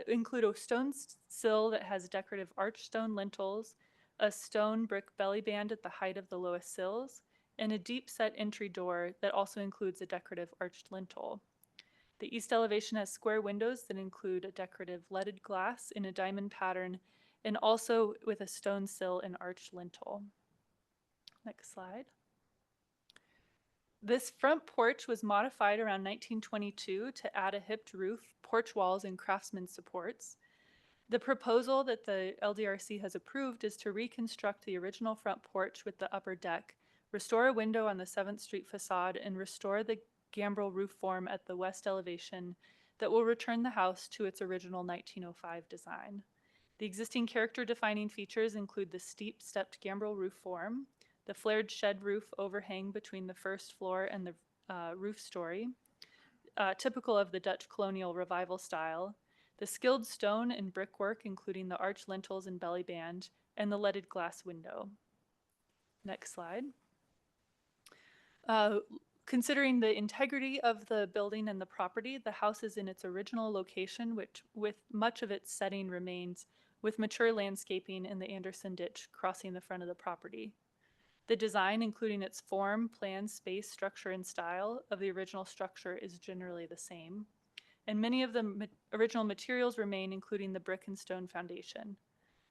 include a stone sill that has decorative arch stone lintels, a stone brick belly band at the height of the lowest sills, and a deep set entry door that also includes a decorative arched lintel. The east elevation has square windows that include a decorative leaded glass in a diamond pattern, and also with a stone sill and arched lintel. Next slide. This front porch was modified around 1922 to add a hipped roof, porch walls, and craftsman supports. The proposal that the LDRC has approved is to reconstruct the original front porch with the upper deck, restore a window on the 7th Street facade, and restore the gambrel roof form at the west elevation that will return the house to its original 1905 design. The existing character-defining features include the steep stepped gambrel roof form, the flared shed roof overhang between the first floor and the roof story, typical of the Dutch colonial revival style, the skilled stone and brickwork, including the arch lintels and belly band, and the leaded glass window. Next slide. Considering the integrity of the building and the property, the house is in its original location, which with much of its setting remains, with mature landscaping in the Anderson Ditch crossing the front of the property. The design, including its form, plan, space, structure, and style of the original structure is generally the same. And many of the original materials remain, including the brick and stone foundation.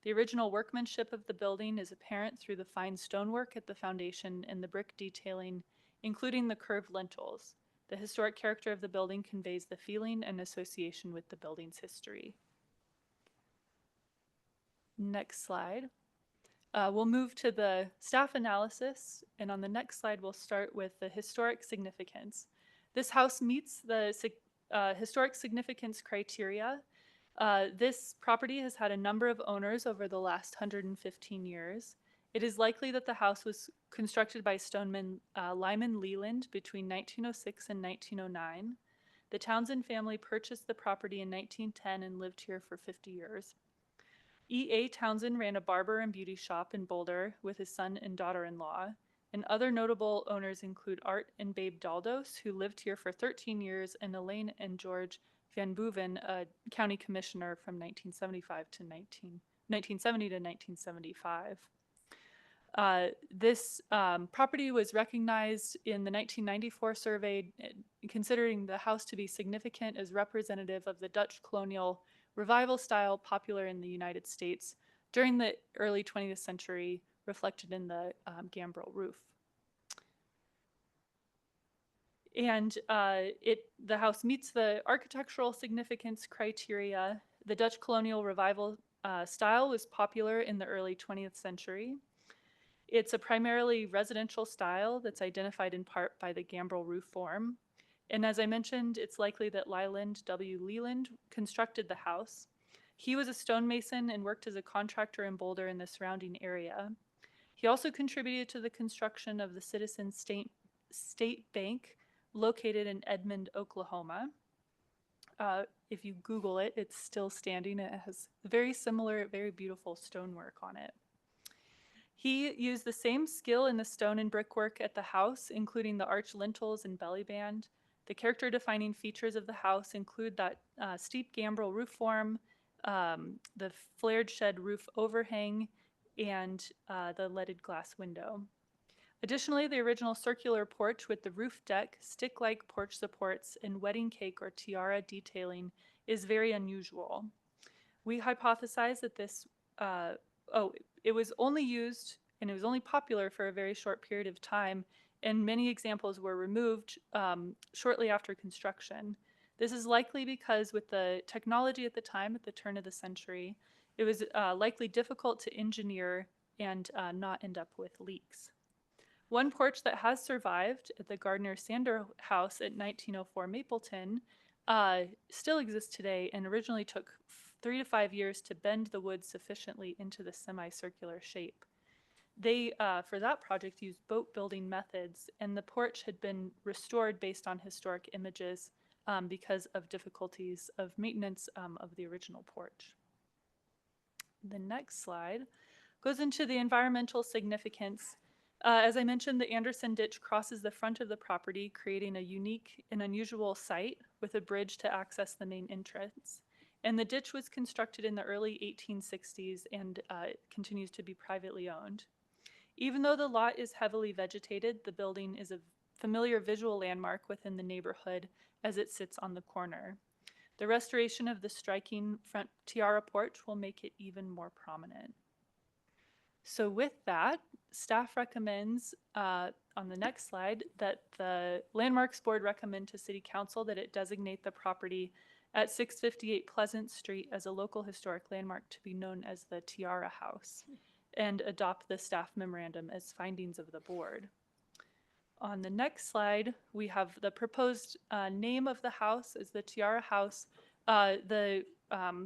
The original workmanship of the building is apparent through the fine stonework at the foundation and the brick detailing, including the curved lintels. The historic character of the building conveys the feeling and association with the building's history. Next slide. We'll move to the staff analysis, and on the next slide, we'll start with the historic significance. This house meets the historic significance criteria. This property has had a number of owners over the last 115 years. It is likely that the house was constructed by stoneman Lyman Leland between 1906 and 1909. The Townsend family purchased the property in 1910 and lived here for 50 years. E.A. Townsend ran a barber and beauty shop in Boulder with his son and daughter-in-law, and other notable owners include Art and Babe Daldos, who lived here for 13 years, and Elaine and George Van Boeven, a county commissioner from 1970 to 1975. This property was recognized in the 1994 survey, considering the house to be significant as representative of the Dutch colonial revival style popular in the United States during the early 20th century, reflected in the gambrel roof. And the house meets the architectural significance criteria. The Dutch colonial revival style was popular in the early 20th century. It's a primarily residential style that's identified in part by the gambrel roof form. And as I mentioned, it's likely that Lyland W. Leland constructed the house. He was a stonemason and worked as a contractor in Boulder and the surrounding area. He also contributed to the construction of the Citizen State Bank located in Edmond, Oklahoma. If you Google it, it's still standing. It has very similar, very beautiful stonework on it. He used the same skill in the stone and brickwork at the house, including the arch lintels and belly band. The character-defining features of the house include that steep gambrel roof form, the flared shed roof overhang, and the leaded glass window. Additionally, the original circular porch with the roof deck, stick-like porch supports, and wedding cake or tiara detailing is very unusual. We hypothesize that this, it was only used and it was only popular for a very short period of time, and many examples were removed shortly after construction. This is likely because with the technology at the time, at the turn of the century, it was likely difficult to engineer and not end up with leaks. One porch that has survived at the Gardner Sander House at 1904 Mapleton still exists today and originally took 3 to 5 years to bend the wood sufficiently into the semicircular shape. They, for that project, used boat building methods, and the porch had been restored based on historic images because of difficulties of maintenance of the original porch. The next slide goes into the environmental significance. As I mentioned, the Anderson Ditch crosses the front of the property, creating a unique and unusual site with a bridge to access the main entrance. And the ditch was constructed in the early 1860s and continues to be privately owned. Even though the lot is heavily vegetated, the building is a familiar visual landmark within the neighborhood as it sits on the corner. The restoration of the striking front tiara porch will make it even more prominent. So with that, staff recommends on the next slide that the Landmarks Board recommend to City Council that it designate the property at 658 Pleasant Street as a local historic landmark to be known as the Tiara House, and adopt the staff memorandum as findings of the board. On the next slide, we have the proposed name of the house as the Tiara House. The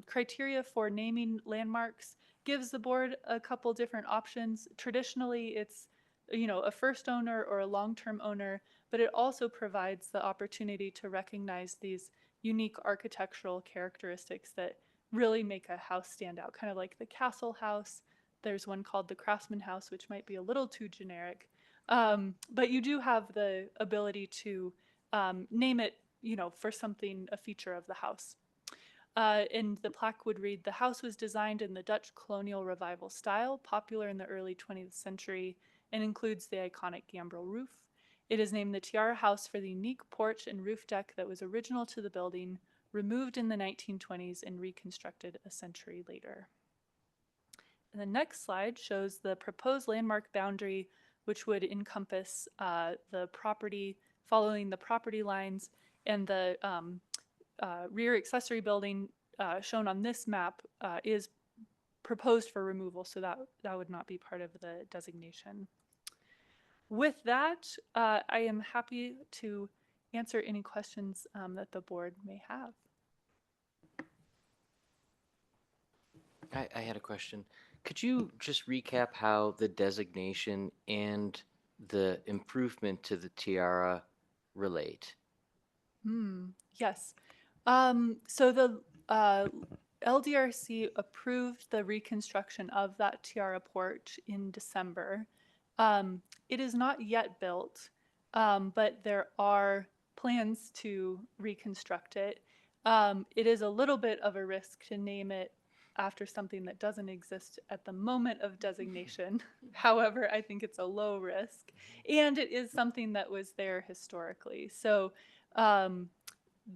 criteria for naming landmarks gives the board a couple different options. Traditionally, it's a first owner or a long-term owner, but it also provides the opportunity to recognize these unique architectural characteristics that really make a house stand out, kind of like the Castle House. There's one called the Craftsman House, which might be a little too generic. But you do have the ability to name it, for something, a feature of the house. And the plaque would read, "The house was designed in the Dutch colonial revival style, popular in the early 20th century, and includes the iconic gambrel roof. It is named the Tiara House for the unique porch and roof deck that was original to the building, removed in the 1920s and reconstructed a century later." And the next slide shows the proposed landmark boundary, which would encompass the property, following the property lines, and the rear accessory building shown on this map is proposed for removal, so that would not be part of the designation. With that, I am happy to answer any questions that the board may have. I had a question. Could you just recap how the designation and the improvement to the tiara relate? Yes. So the LDRC approved the reconstruction of that tiara porch in December. It is not yet built, but there are plans to reconstruct it. It is a little bit of a risk to name it after something that doesn't exist at the moment of designation. However, I think it's a low risk, and it is something that was there historically. So does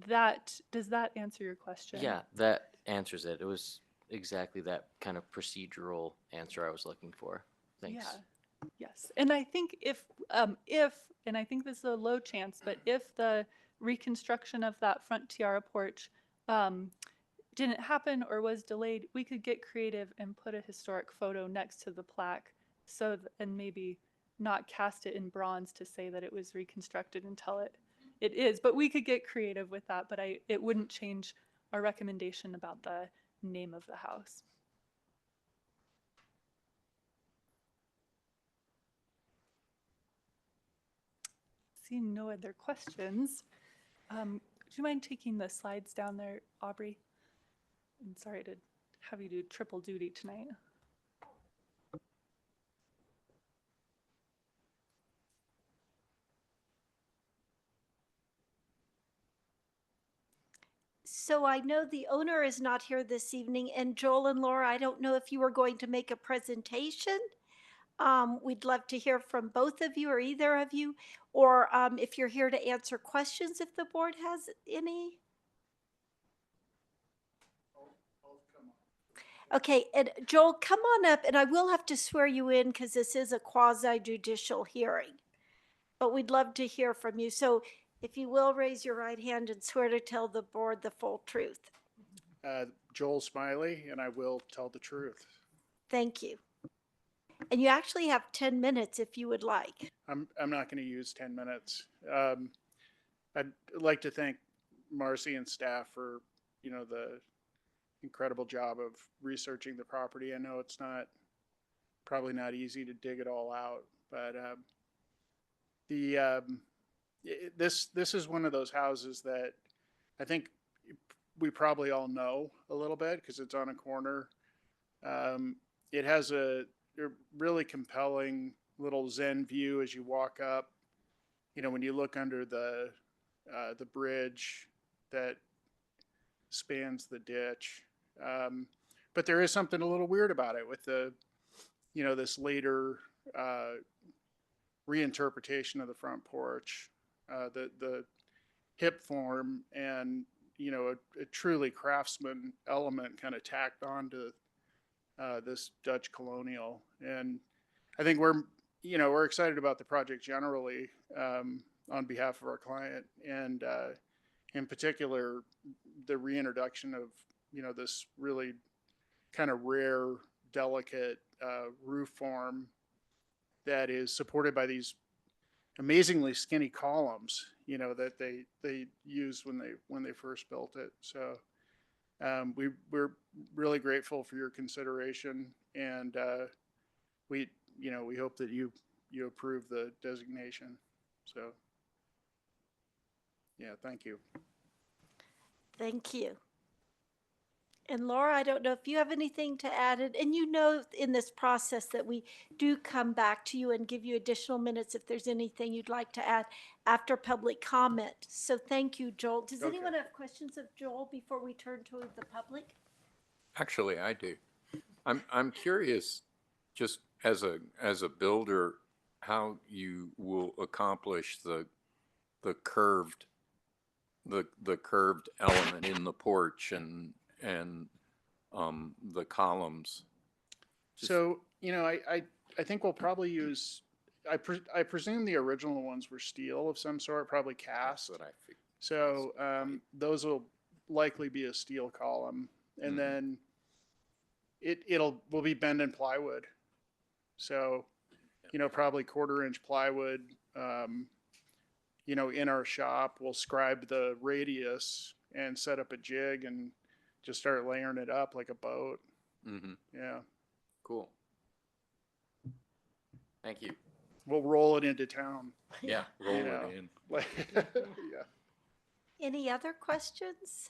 that answer your question? Yeah, that answers it. It was exactly that kind of procedural answer I was looking for. Thanks. Yeah. Yes. And I think if and I think this is a low chance, but if the reconstruction of that front tiara porch didn't happen or was delayed, we could get creative and put a historic photo next to the plaque, and maybe not cast it in bronze to say that it was reconstructed until it is. But we could get creative with that, but it wouldn't change our recommendation about the name of the house. Seeing no other questions, would you mind taking the slides down there, Aubrey? I'm sorry to have you do triple duty tonight. So I know the owner is not here this evening, and Joel and Laura, I don't know if you were going to make a presentation. We'd love to hear from both of you or either of you, or if you're here to answer questions if the board has any. Okay, and Joel, come on up, and I will have to swear you in because this is a quasi judicial hearing. But we'd love to hear from you. So if you will raise your right hand and swear to tell the board the full truth. Joel Smiley, and I will tell the truth. Thank you. And you actually have 10 minutes if you would like. I'm not going to use 10 minutes. I'd like to thank Marcy and staff for, the incredible job of researching the property. I know it's probably not easy to dig it all out, but this is one of those houses that I think we probably all know a little bit because it's on a corner. It has a really compelling little Zen view as you walk up. When you look under the bridge that spans the ditch. But there is something a little weird about it with this later reinterpretation of the front porch, the hip form, and a truly craftsman element kind of tacked onto this Dutch colonial. And I think we're excited about the project generally on behalf of our client, and in particular the reintroduction of this really kind of rare, delicate roof form that is supported by these amazingly skinny columns, that they used when they first built it. So we're really grateful for your consideration, and we hope that you approve the designation. So yeah, thank you. Thank you. And Laura, I don't know if you have anything to add. And in this process that we do come back to you and give you additional minutes if there's anything you'd like to add after public comment. So thank you, Joel. Does anyone have questions of Joel before we turn to the public? Actually, I do. I'm curious, just as a builder, how you will accomplish the curved element in the porch and the columns. So I think we'll probably use. I presume the original ones were steel of some sort, probably cast. That's what I figured. So those will likely be a steel column, and then will be bend-in plywood. So, probably 1/4-inch plywood, in our shop. We'll scribe the radius and set up a jig and just start layering it up like a boat. Mm-hmm. Yeah. Cool. Thank you. We'll roll it into town. Yeah, roll know. it in. Yeah. Any other questions?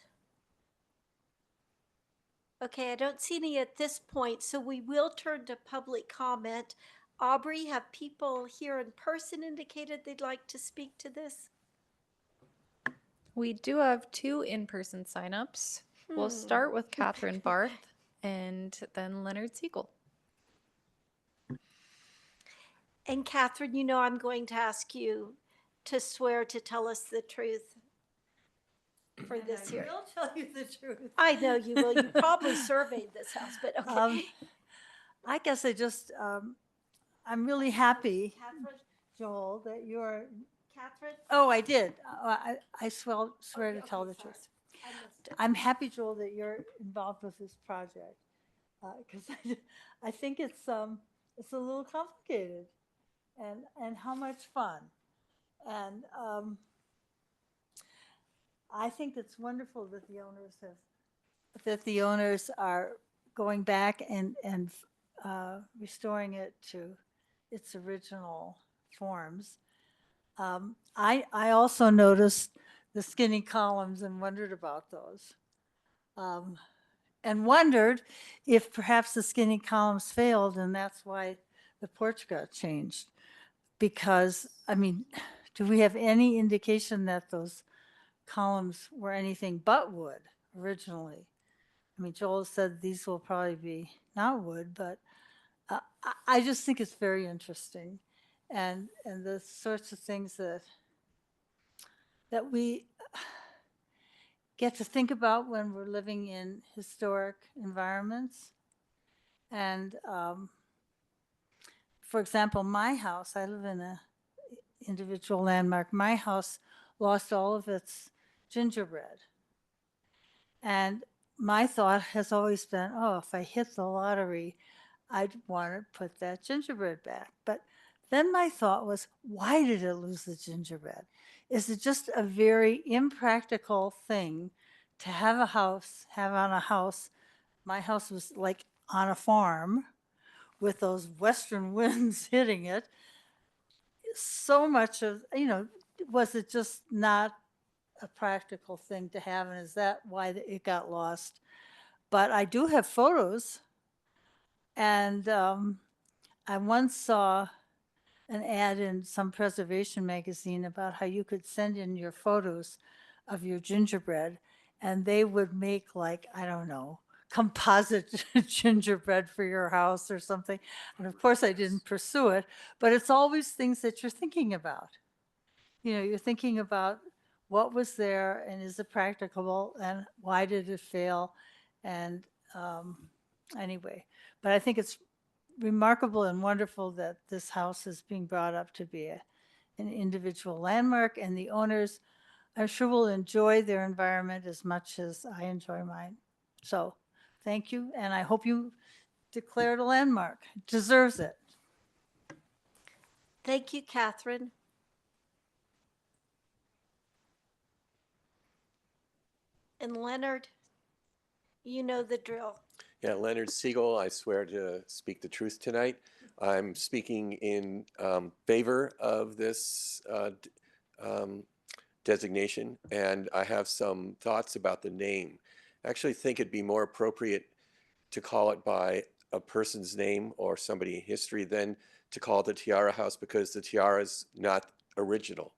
Okay, I don't see any at this point, so we will turn to public comment. Aubrey, have people here in person indicated they'd like to speak to this? We do have 2 in-person signups. We'll start with Catherine Barth and then Leonard Siegel. And Catherine, you know I'm going to ask you to swear to tell us the truth for this hearing. I will tell you the truth. I know you will. You probably surveyed this house, but okay. I guess I'm really happy, Catherine, Joel, that you're, Catherine? oh, I did. I swear to Okay, tell the sorry. truth. I missed it. I'm happy, Joel, that you're involved with this project, because I think it's a little complicated, and how much fun. And I think it's wonderful that the owners are going back and restoring it to its original forms. I also noticed the skinny columns and wondered about those. And wondered if perhaps the skinny columns failed and that's why the porch got changed. Because, I mean, do we have any indication that those columns were anything but wood originally? I mean, Joel said these will probably be not wood, but I just think it's very interesting. And the sorts of things that we get to think about when we're living in historic environments. And for example, my house, I live in a individual landmark. My house lost all of its gingerbread. And my thought has always been, oh, if I hit the lottery, I'd want to put that gingerbread back. But then my thought was, why did it lose the gingerbread? Is it just a very impractical thing to have on a house? My house was like on a farm with those western winds hitting it. So much of, was it just not a practical thing to have? And is that why it got lost? But I do have photos. And I once saw an ad in some preservation magazine about how you could send in your photos of your gingerbread and they would make, like, I don't know, composite gingerbread for your house or something. And of course I didn't pursue it, but it's always things that you're thinking about. You're thinking about what was there and is it practicable and why did it fail? And anyway, but I think it's remarkable and wonderful that this house is being brought up to be an individual landmark, and the owners, I'm sure, will enjoy their environment as much as I enjoy mine. So thank you, and I hope you declare it a landmark. It deserves it. Thank you, Catherine. And Leonard, you know the drill. Yeah, Leonard Siegel, I swear to speak the truth tonight. I'm speaking in favor of this designation, and I have some thoughts about the name. I actually think it'd be more appropriate to call it by a person's name or somebody in history than to call it the Tiara House, because the tiara is not original.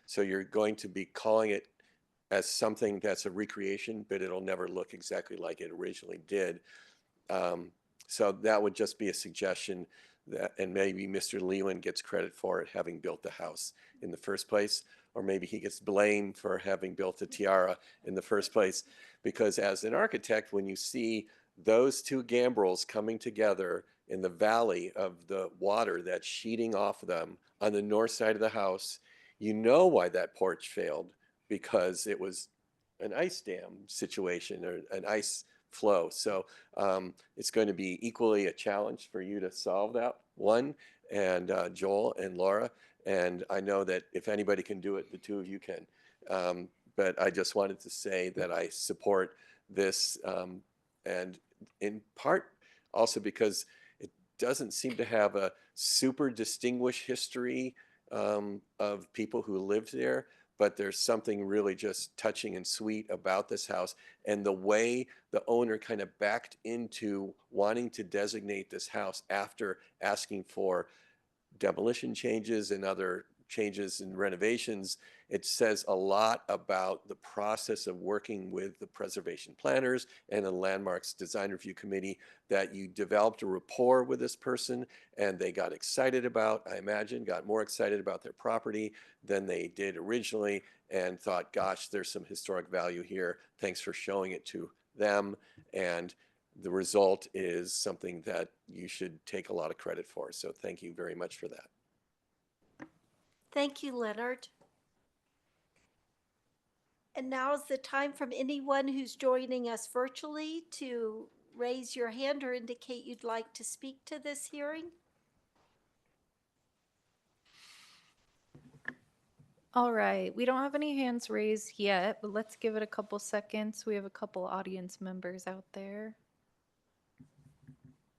So you're going to be calling it as something that's a recreation, but it'll never look exactly like it originally did. So that would just be a suggestion that, and maybe Mr. Leland gets credit for it, having built the house in the first place, or maybe he gets blamed for having built the tiara in the first place. Because as an architect, when you see those two gambrels coming together in the valley of the water that's sheeting off them on the north side of the house, you know why that porch failed, because it was an ice dam situation or an ice flow. So it's going to be equally a challenge for you to solve that one, and Joel and Laura. And I know that if anybody can do it, the two of you can. But I just wanted to say that I support this, and in part also because it doesn't seem to have a super distinguished history of people who lived there, but there's something really just touching and sweet about this house. And the way the owner kind of backed into wanting to designate this house after asking for demolition changes and other changes and renovations, it says a lot about the process of working with the preservation planners and the Landmarks Design Review Committee, that you developed a rapport with this person and they got excited about, I imagine, got more excited about their property than they did originally, and thought, gosh, there's some historic value here. Thanks for showing it to them. And the result is something that you should take a lot of credit for. So thank you very much for that. Thank you, Leonard. And now is the time from anyone who's joining us virtually to raise your hand or indicate you'd like to speak to this hearing. All right, we don't have any hands raised yet, but let's give it a couple seconds. We have a couple audience members out there.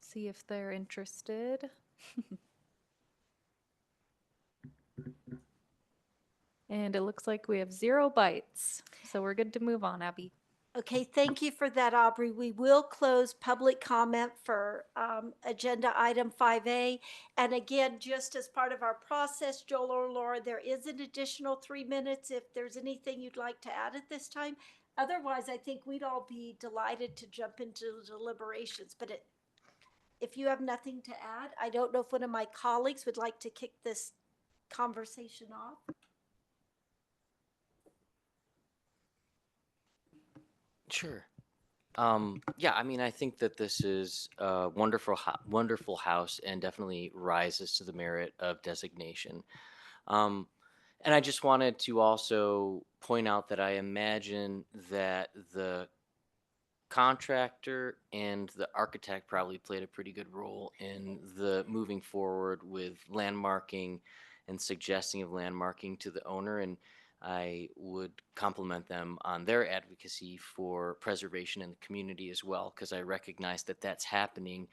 See if they're interested. And it looks like we have 0 bites. So we're good to move on, Abby. Okay, thank you for that, Aubrey. We will close public comment for agenda item 5A. And again, just as part of our process, Joel or Laura, there is an additional 3 minutes if there's anything you'd like to add at this time. Otherwise, I think we'd all be delighted to jump into deliberations. But if you have nothing to add, I don't know if one of my colleagues would like to kick this conversation off. Sure. Yeah, I mean, I think that this is a wonderful house and definitely rises to the merit of designation. And I just wanted to also point out that I imagine that the contractor and the architect probably played a pretty good role in the moving forward with landmarking and suggesting of landmarking to the owner. And I would compliment them on their advocacy for preservation in the community as well, because I recognize that that's happening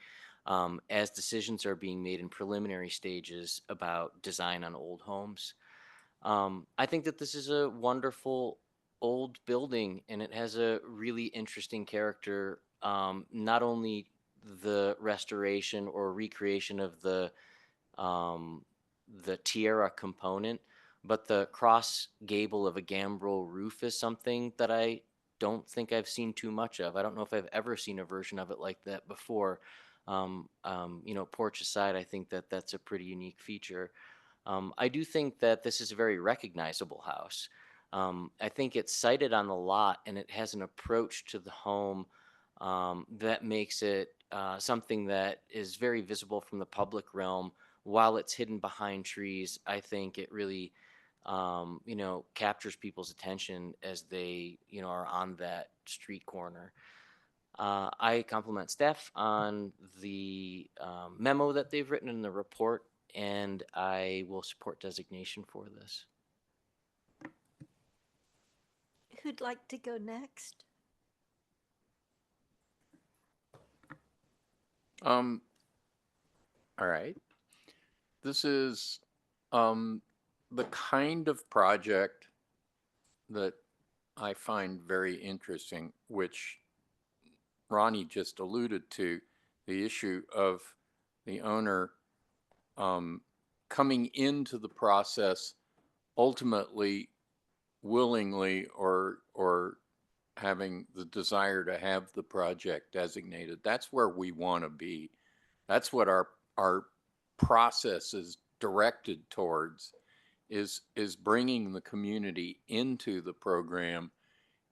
as decisions are being made in preliminary stages about design on old homes. I think that this is a wonderful old building, and it has a really interesting character. Not only the restoration or recreation of the tiara component, but the cross gable of a gambrel roof is something that I don't think I've seen too much of. I don't know if I've ever seen a version of it like that before. Porch aside, I think that that's a pretty unique feature. I do think that this is a very recognizable house. I think it's sited on the lot, and it has an approach to the home that makes it something that is very visible from the public realm. While it's hidden behind trees, I think it really captures people's attention as they, are on that street corner. I compliment staff on the memo that they've written in the report, and I will support designation for this. Who'd like to go next? All right. This is the kind of project that I find very interesting, which Ronnie just alluded to, the issue of the owner coming into the process ultimately willingly or having the desire to have the project designated. That's where we want to be. That's what our process is directed towards, is bringing the community into the program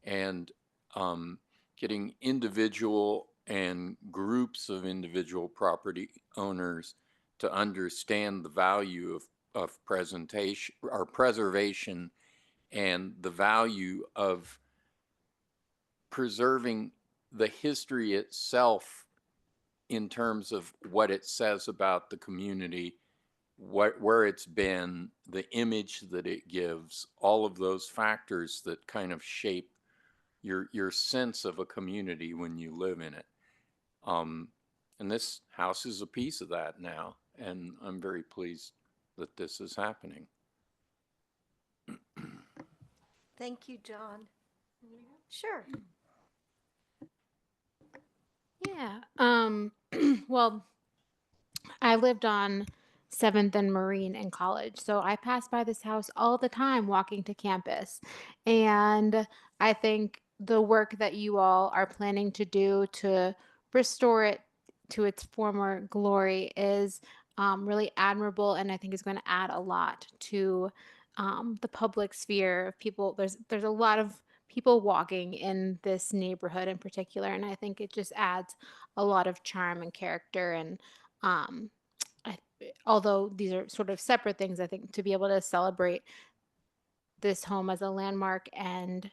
and getting individual and groups of individual property owners to understand the value of preservation and the value of preserving the history itself in terms of what it says about the community, where it's been, the image that it gives, all of those factors that kind of shape your sense of a community when you live in it. And this house is a piece of that now, and I'm very pleased that this is happening. Thank you, John. Sure. Yeah. Well, I lived on 7th and Marine in college, so I passed by this house all the time walking to campus. And I think the work that you all are planning to do to restore it to its former glory is really admirable, and I think is going to add a lot to the public sphere of people. There's a lot of people walking in this neighborhood in particular, and I think it just adds a lot of charm and character. And um, although these are sort of separate things, I think to be able to celebrate this home as a landmark and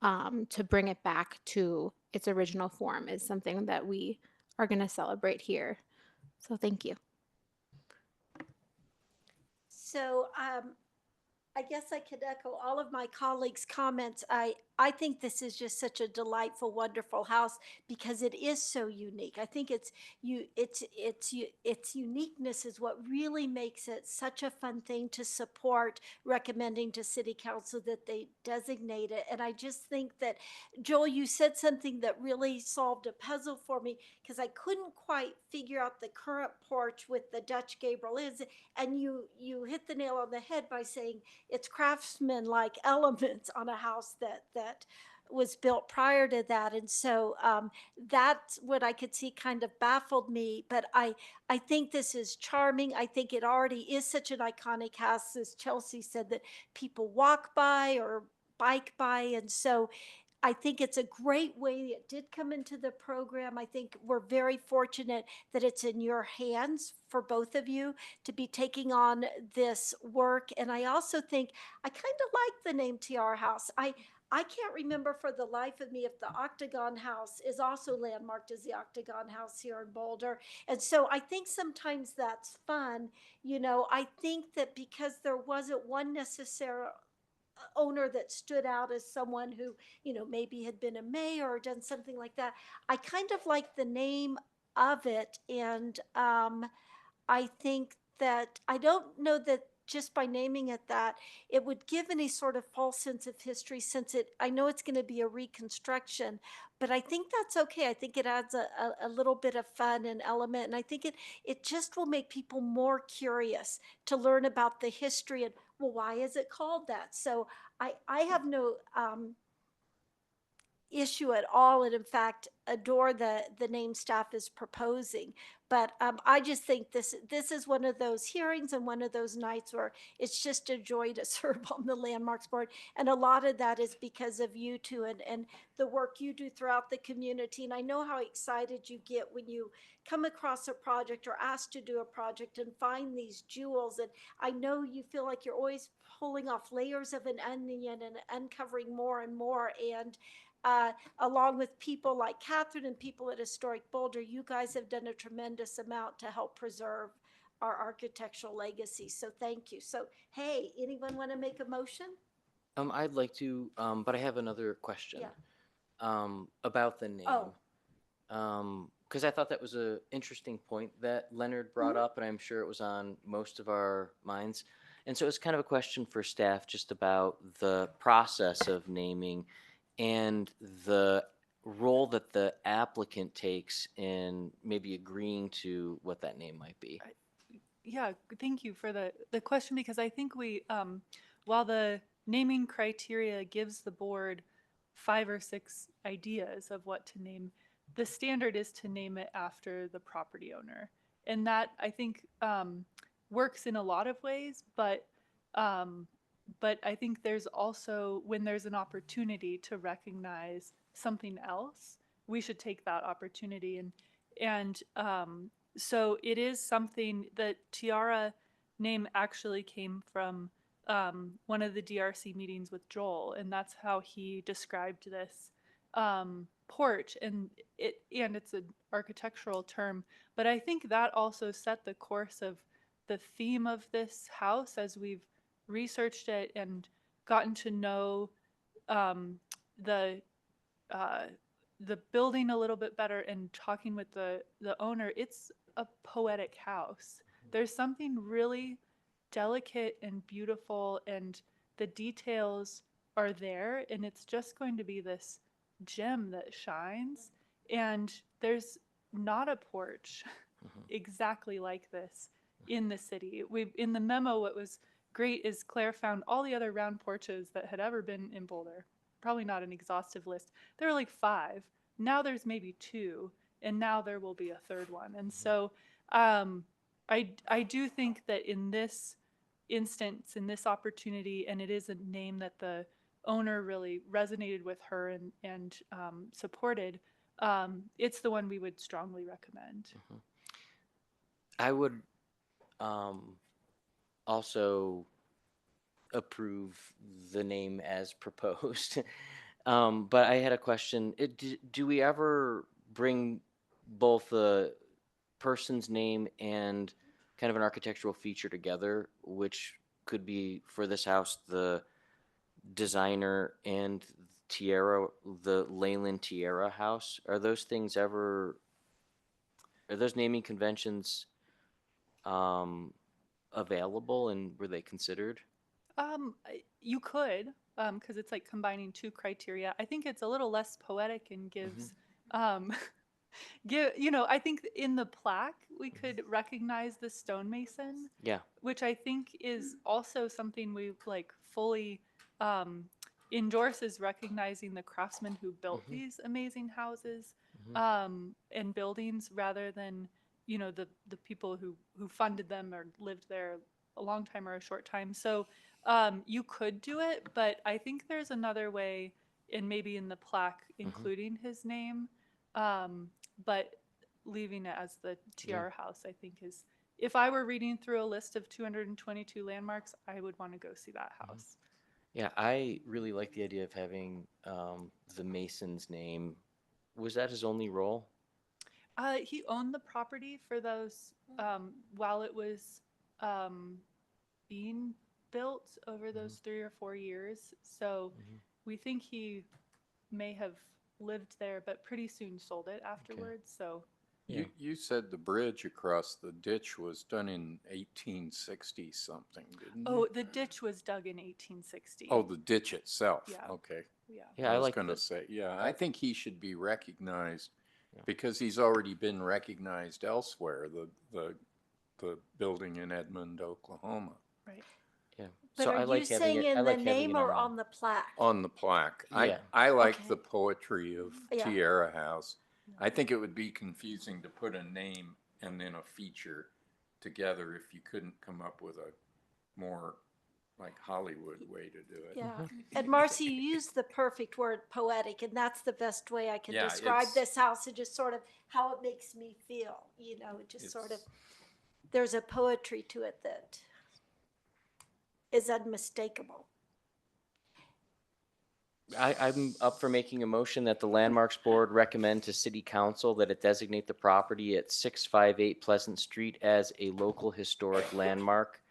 to bring it back to its original form is something that we are going to celebrate here. So thank you. So I guess I could echo all of my colleagues' comments. I think this is just such a delightful, wonderful house because it is so unique. I think its uniqueness is what really makes it such a fun thing to support, recommending to City Council that they designate it. And I just think that, Joel, you said something that really solved a puzzle for me because I couldn't quite figure out the current porch with the Dutch Gabriel is. And you hit the nail on the head by saying it's craftsman-like elements on a house that was built prior to that. And so that's what I could see kind of baffled me. But I think this is charming. I think it already is such an iconic house, as Chelsea said, that people walk by or bike by. And so I think it's a great way it did come into the program. I think we're very fortunate that it's in your hands for both of you to be taking on this work. And I also think I kind of like the name Tiara House. I can't remember for the life of me if the Octagon House is also landmarked as the Octagon House here in Boulder. And so I think sometimes that's fun. You know, I think that because there wasn't one necessary owner that stood out as someone who, you know, maybe had been a mayor or done something like that, I kind of like the name of it. And I think that I don't know that just by naming it that it would give any sort of false sense of history, since I know it's going to be a reconstruction, but I think that's okay. I think it adds a little bit of fun and element, and I think it just will make people more curious to learn about the history and, well, why is it called that? So I have no issue at all, and in fact adore the name staff is proposing. But I just think this is one of those hearings and one of those nights where it's just a joy to serve on the Landmarks Board, and a lot of that is because of you two and the work you do throughout the community. And I know how excited you get when you come across a project or asked to do a project and find these jewels. And I know you feel like you're always pulling off layers of an onion and uncovering more and more. And along with people like Catherine and people at Historic Boulder, you guys have done a tremendous amount to help preserve our architectural legacy. So thank you. So, hey, anyone want to make a motion? I'd like to, but I have another question. Yeah. About the name. Oh. Because I thought that was an interesting point that Leonard brought up, and I'm sure it was on most of our minds. And so it's kind of a question for staff just about the process of naming and the role that the applicant takes in maybe agreeing to what that name might be. Yeah, thank you for the question, because I think we, while the naming criteria gives the board 5 or 6 ideas of what to name, the standard is to name it after the property owner. And that, I think, works in a lot of ways, but I think there's also, when there's an opportunity to recognize something else, we should take that opportunity. And so it is something that Tiara name actually came from one of the DRC meetings with Joel, and that's how he described this porch, and it's an architectural term, but I think that also set the course of the theme of this house as we've researched it and gotten to know um, the the building a little bit better and talking with the owner. It's a poetic house. There's something really delicate and beautiful, and the details are there, and it's just going to be this gem that shines. And there's not a porch exactly like this in the city. In the memo, what was great is Claire found all the other round porches that had ever been in Boulder. Probably not an exhaustive list. There were like 5. Now there's maybe 2, and now there will be a 3rd one. And so I do think that in this instance, in this opportunity, and it is a name that the owner really resonated with her and supported, it's the one we would strongly recommend. I would also approve the name as proposed. But I had a question. Do we ever bring both the person's name and kind of an architectural feature together, which could be for this house, the designer and Tierra, the Leyland Tierra house? Are those naming conventions available, and were they considered? You could, because it's like combining 2 criteria. I think it's a little less poetic and gives, I think in the plaque we could recognize the stonemason. Yeah. Which I think is also something we like fully endorse, is recognizing the craftsmen who built these amazing houses and buildings, rather than the people who funded them or lived there a long time or a short time. So you could do it, but I think there's another way, and maybe in the plaque including his name, but leaving it as the Tiara House, I think is, if I were reading through a list of 222 landmarks, I would want to go see that house. Yeah, I really like the idea of having the Mason's name. Was that his only role? He owned the property for those while it was being built over those 3 or 4 years. So we think he may have lived there, but pretty soon sold it afterwards. So You said the bridge across the ditch was done in 1860 something, didn't oh, it? the ditch was dug in 1860. Oh, the ditch itself. Yeah. Okay. Yeah. I was like going to the- say, I think he should be recognized because he's already been recognized elsewhere. The building in Edmond, Oklahoma. Right. Yeah. But So are I like you having saying it. I in the like having name it or on on the plaque? On the plaque. Yeah. I like Okay. the poetry of Yeah. Tierra House. I think it would be confusing to put a name and then a feature together if you couldn't come up with a more like Hollywood way to do it. Yeah. And Marcy, you used the perfect word, poetic, and that's the best way I can Yeah, describe it's- this house, and just sort of how it makes me feel, it just sort of, It's- there's a poetry to it that is unmistakable. I'm up for making a motion that the Landmarks Board recommend to City Council that it designate the property at 658 Pleasant Street as a local historic landmark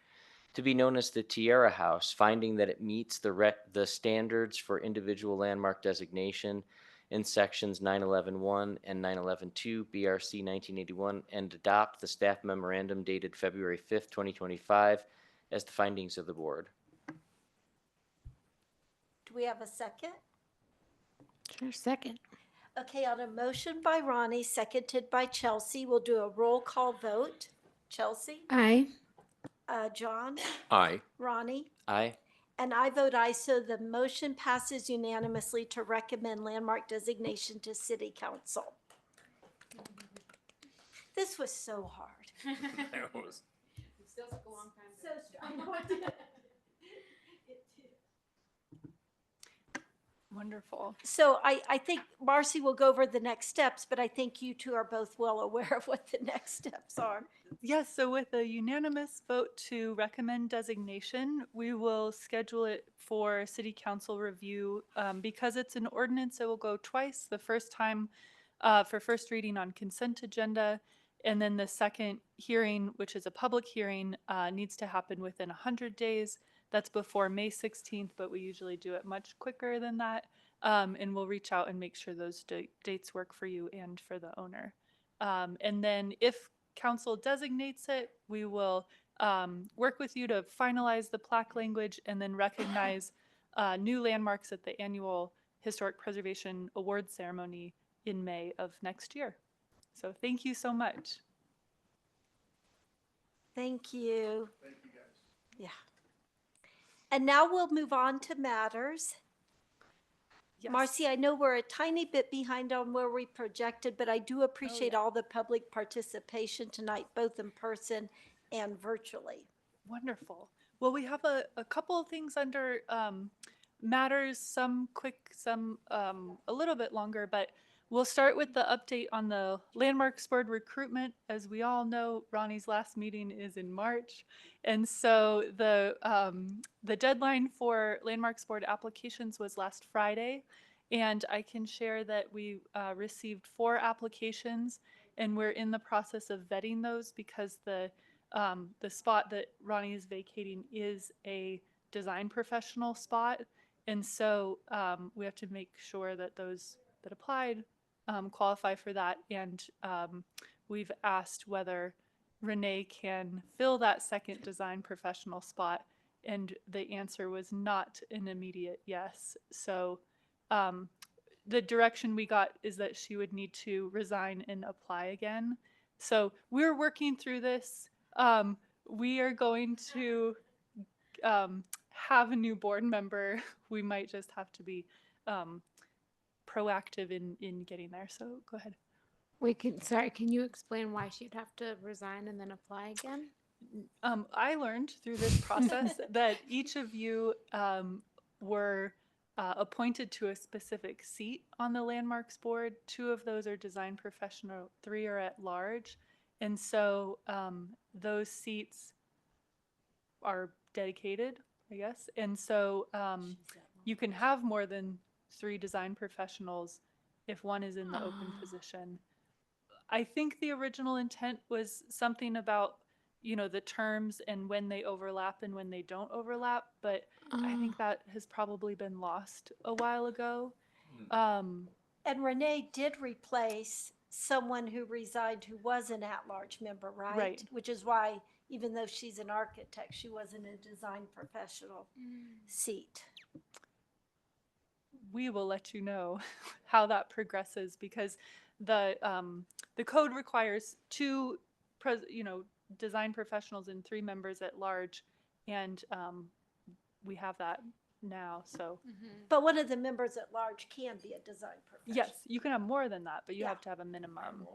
to be known as the Tierra House, finding that it meets the standards for individual landmark designation in sections 911.1 and 911.2 BRC 1981, and adopt the staff memorandum dated February 5th, 2025 as the findings of the board. Do we have a second? Sure, second. Okay, on a motion by Ronnie, seconded by Chelsea, we'll do a roll call vote. Chelsea? Aye. John? Aye. Ronnie? Aye. And I vote aye, so the motion passes unanimously to recommend landmark designation to City Council. This was so hard. That was- I know it did. Wonderful. So I think Marcy will go over the next steps, but I think you two are both well aware of what the next steps are. Yes, so with a unanimous vote to recommend designation, we will schedule it for city council review. Because it's an ordinance, it will go twice. The first time for first reading on consent agenda, and then the second hearing, which is a public hearing, needs to happen within 100 days. That's before May 16th, but we usually do it much quicker than that. And we'll reach out and make sure those dates work for you and for the owner. And then if council designates it, we will work with you to finalize the plaque language and then recognize new landmarks at the annual Historic Preservation Award ceremony in May of next year. So thank you so much. Thank you. Thank you, guys. Yeah. And now we'll move on to matters. Yes. Marcy, I know we're a tiny bit behind on where we projected, but I do appreciate all the public participation tonight, both in person and virtually. Wonderful. Well, we have a couple of things under matters, some quick, some a little bit longer, but we'll start with the update on the Landmarks Board recruitment. As we all know, Ronnie's last meeting is in March. And so the deadline for Landmarks Board applications was last Friday. And I can share that we received 4 applications, and we're in the process of vetting those because the spot that Ronnie is vacating is a design professional spot. And so we have to make sure that those that applied qualify for that. And we've asked whether Renee can fill that second design professional spot. And the answer was not an immediate yes. So the direction we got is that she would need to resign and apply again. So we're working through this. We are going to have a new board member. We might just have to be proactive in getting there. So go ahead. Sorry, can you explain why she'd have to resign and then apply again? I learned through this process that each of you were appointed to a specific seat on the Landmarks Board. 2 of those are design professional, 3 are at large. And so those seats are dedicated, I guess. And so you can have more than 3 design professionals if one is in the open position. I think the original intent was something about, you know, the terms and when they overlap and when they don't overlap, but I think that has probably been lost a while ago. And Renee did replace someone who resigned who was an at-large member, right? Right. Which is why, even though she's an architect, she wasn't a design professional seat. We will let you know how that progresses because the code requires 2 design professionals and 3 members at large, and we have that now. So But one of the members at large can be a design professional. yes, you can have more than that, but you Yeah. have to have a minimum.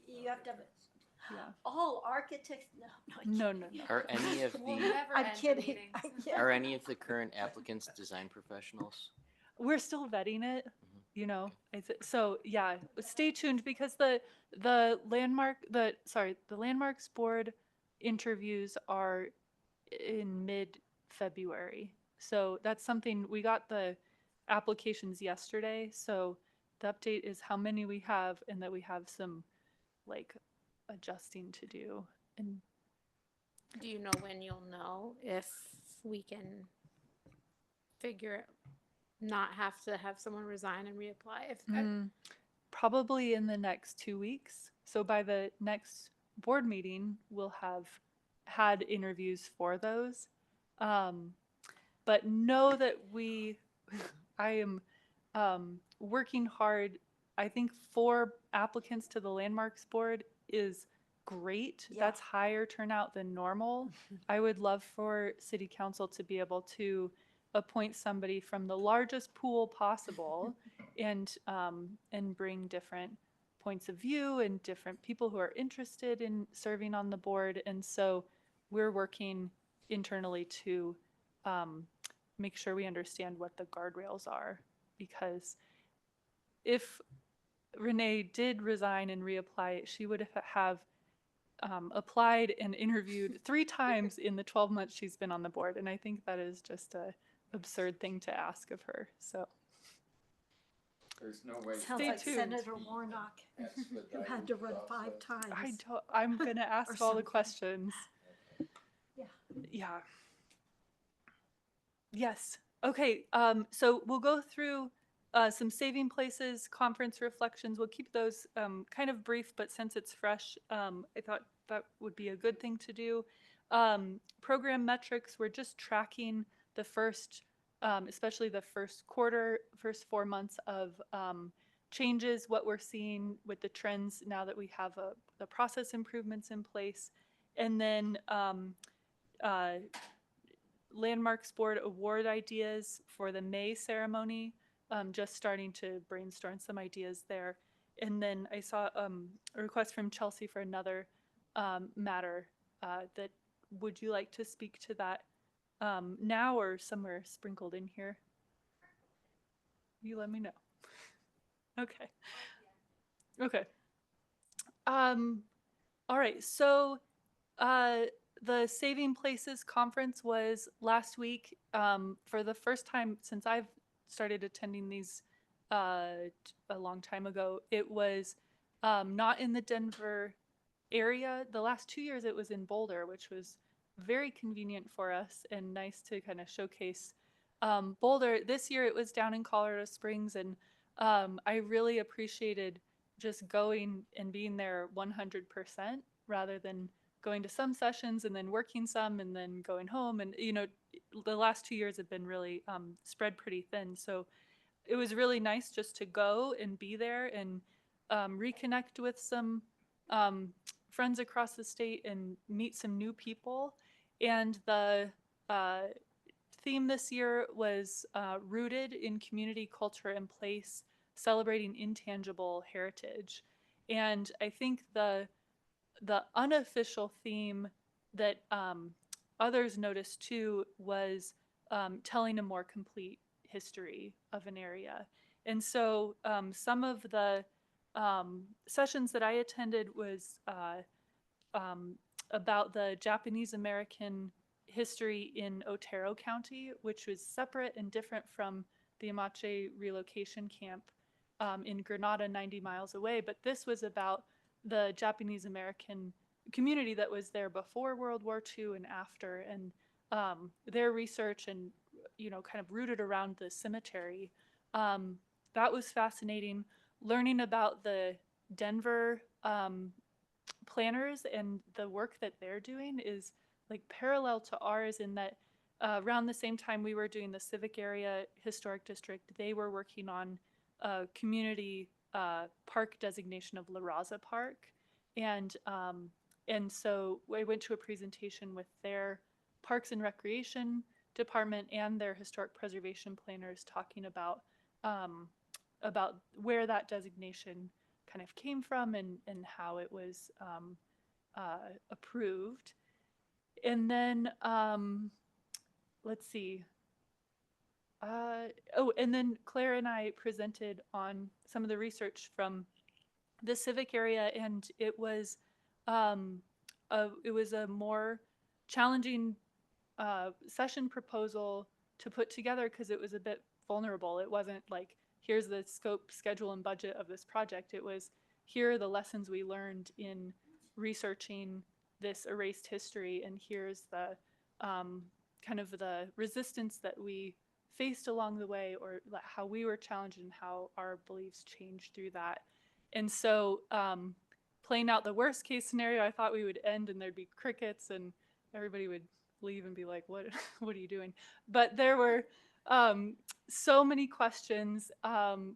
You have to have Yeah. all architects. No, No. Are any of the I'm kidding. are any of the current applicants design professionals? We're still vetting it, you know. So yeah, stay tuned because the Landmarks Board interviews are in mid-February. So that's something, we got the applications yesterday. So the update is how many we have and that we have some like adjusting to do. And Do you know when you'll know if we can figure it, not have to have someone resign and reapply? probably in the next 2 weeks. So by the next board meeting, we'll have had interviews for those. But know that I am working hard. I think 4 applicants to the Landmarks Board is great. Yeah. That's higher turnout than normal. I would love for City Council to be able to appoint somebody from the largest pool possible and bring different points of view and different people who are interested in serving on the board. And so we're working internally to make sure we understand what the guardrails are, because if Renee did resign and reapply, she would have applied and interviewed 3 times in the 12 months she's been on the board. And I think that is just a absurd thing to ask of her. So There's no way. Sounds Stay like tuned. Senator Warnock, who had to run 5 times. I'm going to ask all the something. questions. Yeah. Yeah. Yes. Okay. So we'll go through some Saving Places conference reflections. We'll keep those kind of brief, but since it's fresh, I thought that would be a good thing to do. Program metrics, we're just tracking the first, especially the first quarter, first 4 months of changes, what we're seeing with the trends now that we have the process improvements in place. And then Landmarks Board award ideas for the May ceremony, just starting to brainstorm some ideas there. And then I saw a request from Chelsea for another matter that would you like to speak to that now or somewhere sprinkled in here? You let me know. Okay. Okay. All right. So the Saving Places conference was last week. For the first time since I've started attending these a long time ago, it was not in the Denver area. The last 2 years it was in Boulder, which was very convenient for us and nice to kind of showcase Boulder. This year it was down in Colorado Springs, and I really appreciated just going and being there 100% rather than going to some sessions and then working some and then going home. And, you know, the last 2 years have been really spread pretty thin. So it was really nice just to go and be there and reconnect with some friends across the state and meet some new people. And the theme this year was rooted in community, culture, and place, celebrating intangible heritage. And I think the unofficial theme that others noticed too was telling a more complete history of an area. And so some of the sessions that I attended was about the Japanese American history in Otero County, which was separate and different from the Amache relocation camp in Grenada, 90 miles away. But this was about the Japanese American community that was there before World War II and after, and their research and, you know, kind of rooted around the cemetery. That was fascinating. Learning about the Denver planners and the work that they're doing is like parallel to ours in that around the same time we were doing the Civic Area Historic District, they were working on a community park designation of La Raza Park. And so I went to a presentation with their Parks and Recreation Department and their historic preservation planners talking about where that designation kind of came from and how it was approved. And then let's see. And then Claire and I presented on some of the research from the Civic Area, and it was a more challenging session proposal to put together because it was a bit vulnerable. It wasn't like, here's the scope, schedule, and budget of this project. It was, here are the lessons we learned in researching this erased history, and here's the kind of the resistance that we faced along the way, or how we were challenged and how our beliefs changed through that. And so playing out the worst case scenario, I thought we would end and there'd be crickets and everybody would leave and be like, what are you doing? But there were so many questions.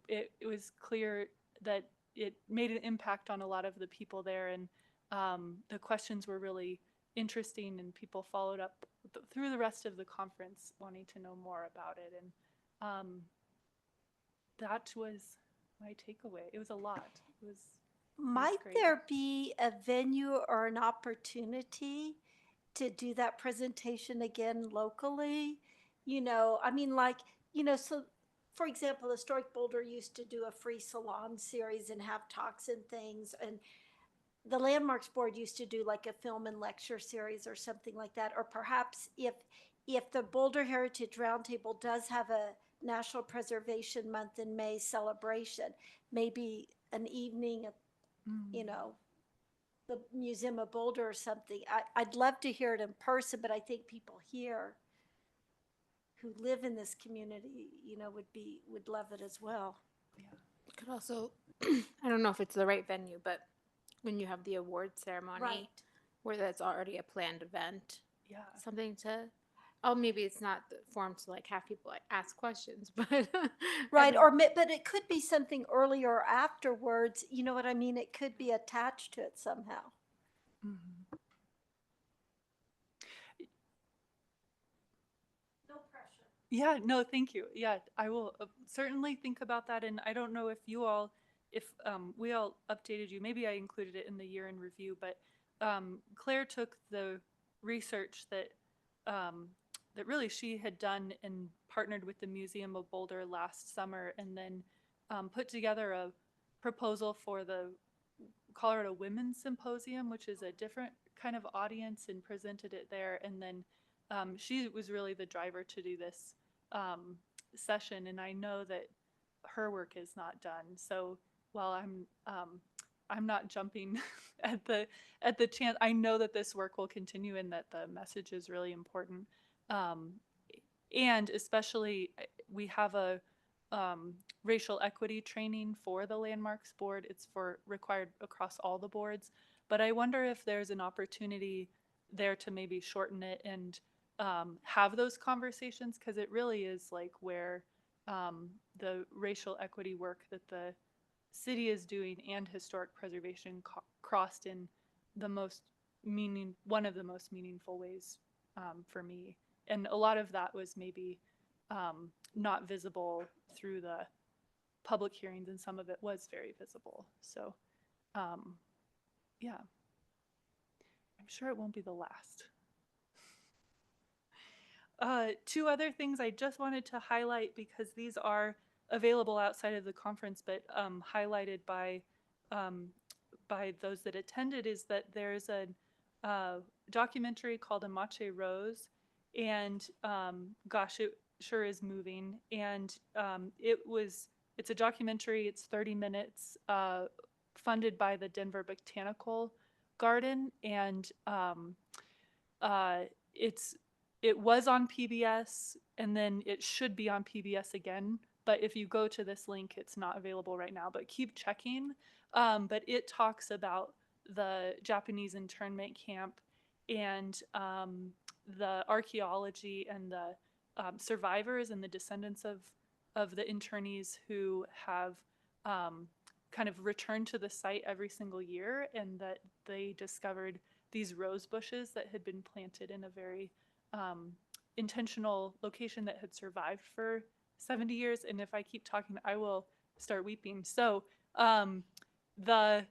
It was clear that it made an impact on a lot of the people there, and the questions were really interesting, and people followed up through the rest of the conference wanting to know more about it. And that was my takeaway. It was a lot. It was Might great. there be a venue or an opportunity to do that presentation again locally? You know, I mean, like, you know, so for example, Historic Boulder used to do a free salon series and have talks and things. And the Landmarks Board used to do like a film and lecture series or something like that, or perhaps if the Boulder Heritage Roundtable does have a National Preservation Month in May celebration, maybe an evening at, you know, the Museum of Boulder or something. I'd love to hear it in person, but I think people here who live in this community, you know, would love it as well. Could also, I don't know if it's the right venue, but when you have the award ceremony, Right. where that's already a planned event, Yeah. something to, oh, maybe it's not the forum to like have people like ask questions, but Right, but it could be something earlier or afterwards, you know what I mean? It could be attached to it somehow. Mhm. No pressure. Yeah, no, thank you. Yeah, I will certainly think about that. And I don't know if you all, if we all updated you, maybe I included it in the year in review, but Claire took the research that that really she had done and partnered with the Museum of Boulder last summer, and then put together a proposal for the Colorado Women's Symposium, which is a different kind of audience, and presented it there. And then she was really the driver to do this session, and I know that her work is not done. So while I'm not jumping at the chance, I know that this work will continue and that the message is really important. And especially, we have a racial equity training for the Landmarks Board. It's required across all the boards, but I wonder if there's an opportunity there to maybe shorten it and have those conversations, because it really is like where the racial equity work that the city is doing and historic preservation crossed in the one of the most meaningful ways for me. And a lot of that was maybe not visible through the public hearings, and some of it was very visible. So yeah, I'm sure it won't be the last. Two other things I just wanted to highlight, because these are available outside of the conference, but highlighted by those that attended, is that there's a documentary called Amache Rose, and gosh, it sure is moving. And it's a documentary. It's 30 minutes, funded by the Denver Botanical Garden, and it was on PBS, and then it should be on PBS again. But if you go to this link, it's not available right now, but keep checking. But it talks about the Japanese internment camp and the archaeology and the survivors and the descendants of the internees who have kind of returned to the site every single year, and that they discovered these rose bushes that had been planted in a very intentional location that had survived for 70 years. And if I keep talking, I will start weeping. So I'm going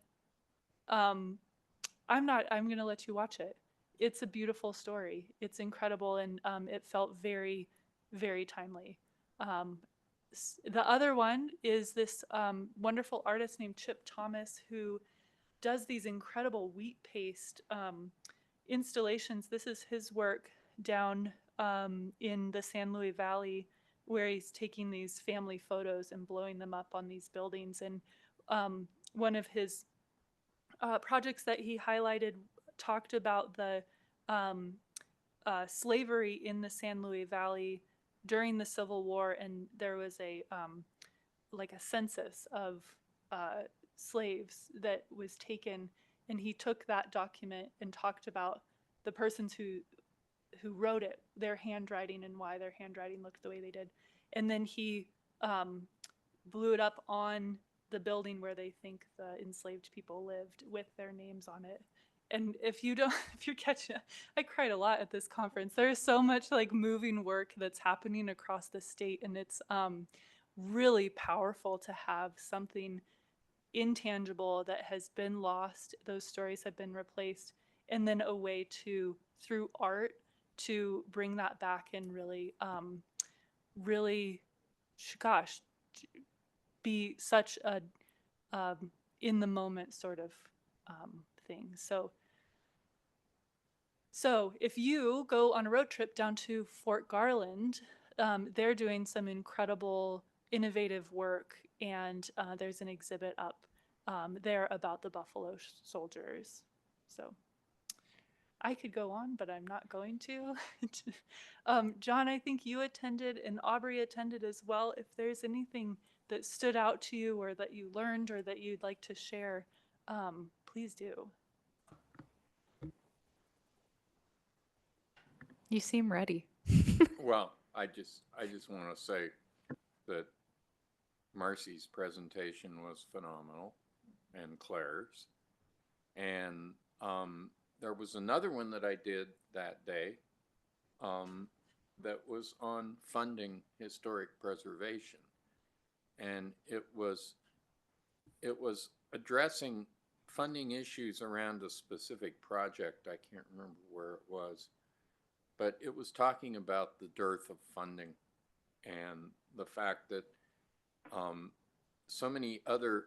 to let you watch it. It's a beautiful story. It's incredible. And it felt very, very timely. The other one is this wonderful artist named Chip Thomas, who does these incredible wheat paste installations. This is his work down in the San Luis Valley, where he's taking these family photos and blowing them up on these buildings. And one of his projects that he highlighted talked about the slavery in the San Luis Valley during the Civil War, and there was a census of slaves that was taken, and he took that document and talked about the persons who wrote it, their handwriting, and why their handwriting looked the way they did. And then he blew it up on the building where they think the enslaved people lived, with their names on it. And if you're catching, I cried a lot at this conference. There's so much like moving work that's happening across the state, and it's really powerful to have something intangible that has been lost. Those stories have been replaced, and then a way to, through art, to bring that back and really, gosh, be such a in the moment sort of things. So if you go on a road trip down to Fort Garland, they're doing some incredible, innovative work, and there's an exhibit up there about the Buffalo Soldiers. So I could go on, but I'm not going to. John, I think you attended and Aubrey attended as well. If there's anything that stood out to you or that you learned or that you'd like to share, please do. You seem ready. Well, I just want to say that Marcy's presentation was phenomenal, and Claire's. And there was another one that I did that day that was on funding historic preservation. And it was addressing funding issues around a specific project. I can't remember where it was, but it was talking about the dearth of funding and the fact that so many other,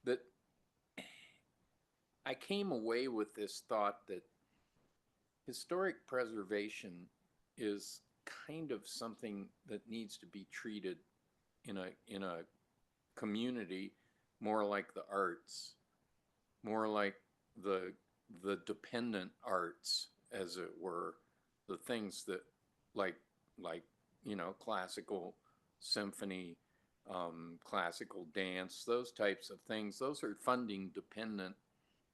that I came away with this thought that historic preservation is kind of something that needs to be treated in a community more like the arts, more like the dependent arts, as it were, the things that like classical symphony, classical dance, those types of things. Those are funding dependent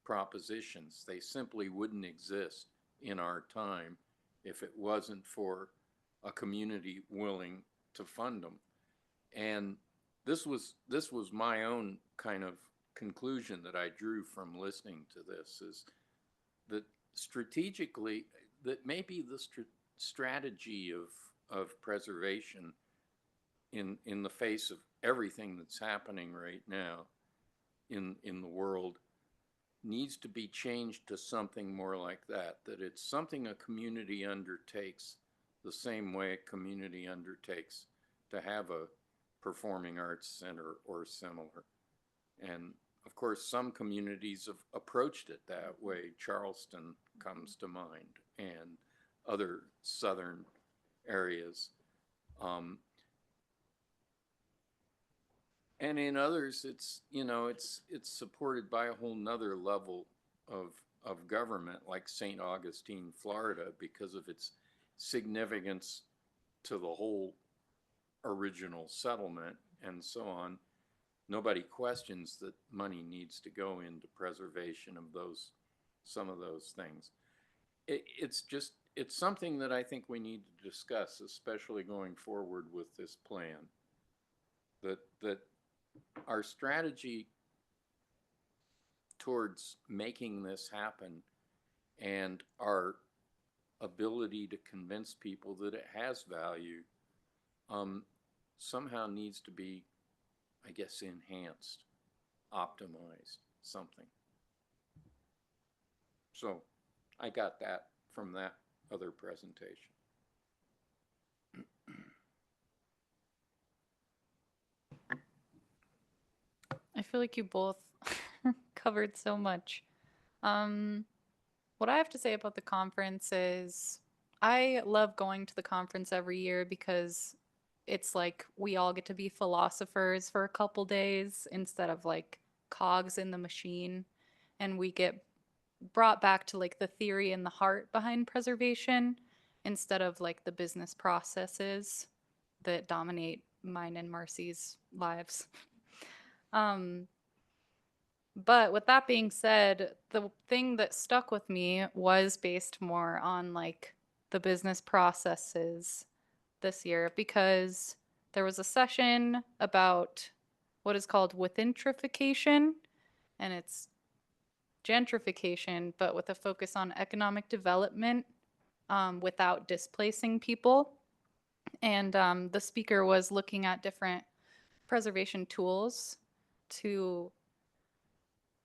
propositions. They simply wouldn't exist in our time if it wasn't for a community willing to fund them. And this was my own kind of conclusion that I drew from listening to this, is that strategically, that maybe the strategy of preservation in the face of everything that's happening right now in the world needs to be changed to something more like that, that it's something a community undertakes the same way a community undertakes to have a performing arts center or similar. And of course, some communities have approached it that way. Charleston comes to mind, and other southern areas. And in others, it's supported by a whole nother level of government, like St. Augustine, Florida, because of its significance to the whole original settlement and so on. Nobody questions that money needs to go into preservation of some of those things. It's something that I think we need to discuss, especially going forward with this plan. That our strategy towards making this happen and our ability to convince people that it has value somehow needs to be, I guess, enhanced, optimized, something. So I got that from that other presentation. I feel like you both covered so much. What I have to say about the conference is I love going to the conference every year because it's like we all get to be philosophers for a couple days instead of like cogs in the machine, and we get brought back to like the theory and the heart behind preservation instead of like the business processes that dominate mine and Marcy's lives. But with that being said, the thing that stuck with me was based more on like the business processes this year, because there was a session about what is called withintrification, and it's gentrification, but with a focus on economic development without displacing people. And the speaker was looking at different preservation tools to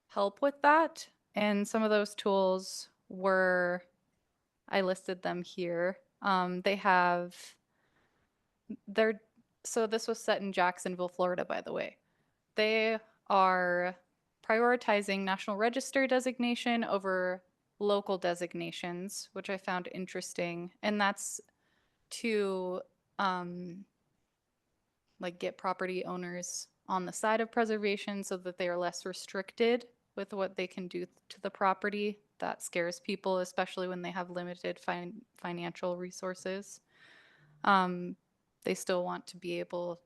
help with that. And some of those tools were, I listed them here. So this was set in Jacksonville, Florida, by the way. They are prioritizing National Register designation over local designations, which I found interesting. And that's to like get property owners on the side of preservation so that they are less restricted with what they can do to the property. That scares people, especially when they have limited financial resources. They still want to be able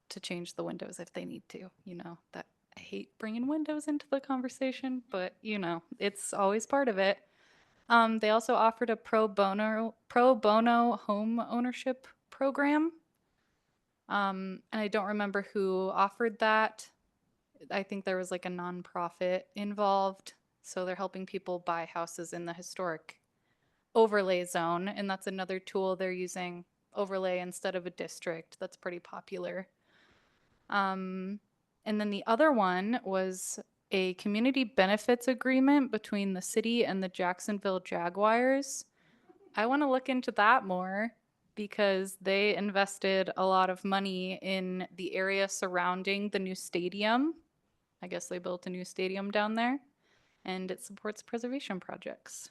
to change the windows if they need to, you know, that I hate bringing windows into the conversation, but you know, it's always part of it. They also offered a pro bono home ownership program. And I don't remember who offered that. I think there was like a nonprofit involved. So they're helping people buy houses in the historic overlay zone. And that's another tool they're using, overlay instead of a district. That's pretty popular. And then the other one was a community benefits agreement between the city and the Jacksonville Jaguars. I want to look into that more because they invested a lot of money in the area surrounding the new stadium. I guess they built a new stadium down there, and it supports preservation projects.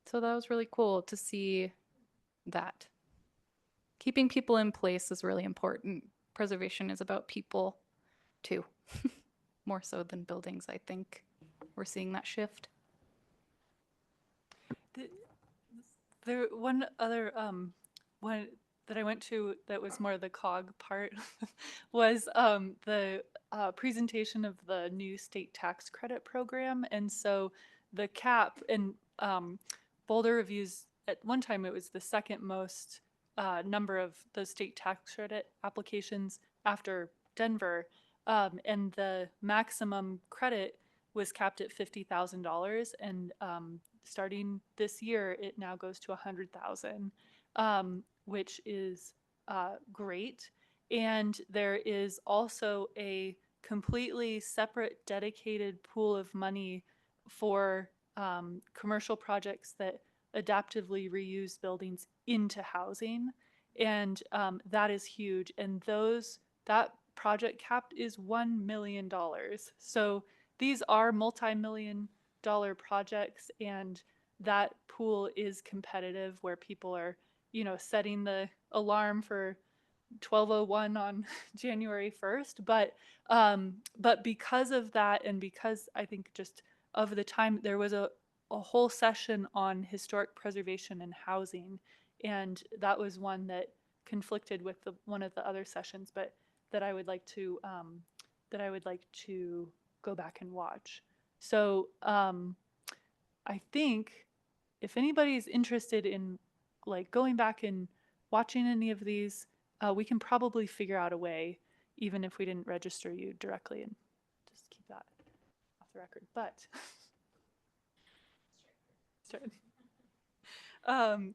So that was really cool to see that. Keeping people in place is really important. Preservation is about people too, more so than buildings, I think. We're seeing that shift. There one other one that I went to that was more the COG part was the presentation of the new state tax credit program. And so the cap and Boulder reviews at one time it was the second most number of those state tax credit applications after Denver, and the maximum credit was capped at $50,000, and starting this year, it now goes to $100,000, which is great. And there is also a completely separate, dedicated pool of money for commercial projects that adaptively reuse buildings into housing, and that is huge. And that project cap is $1 million. So these are multi-million-dollar projects, and that pool is competitive, where people are, you know, setting the alarm for 12:01 on January 1st. But because of that, and because I think just of the time, there was a whole session on historic preservation and housing, and that was one that conflicted with one of the other sessions, but that I would like to go back and watch. So I think if anybody's interested in like going back and watching any of these, we can probably figure out a way, even if we didn't register you directly, and just keep that off the record. But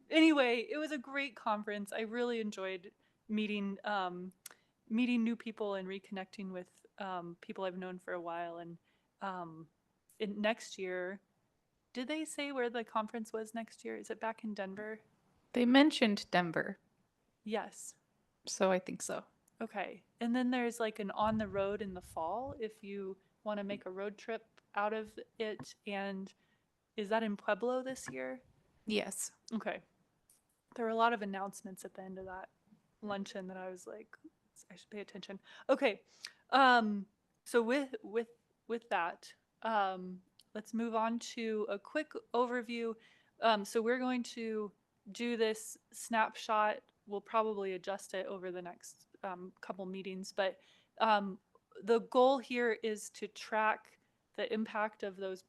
anyway, it was a great conference. I really enjoyed meeting new people and reconnecting with people I've known for a while. And next year, did they say where the conference was next year? Is it back in Denver? They mentioned Denver. Yes. So I think so. Okay. And then there's like an on the road in the fall if you want to make a road trip out of it. And is that in Pueblo this year? Yes. Okay. There were a lot of announcements at the end of that luncheon that I was like, I should pay attention. Okay. So with that, let's move on to a quick overview. So we're going to do this snapshot. We'll probably adjust it over the next couple meetings, but the goal here is to track the impact of those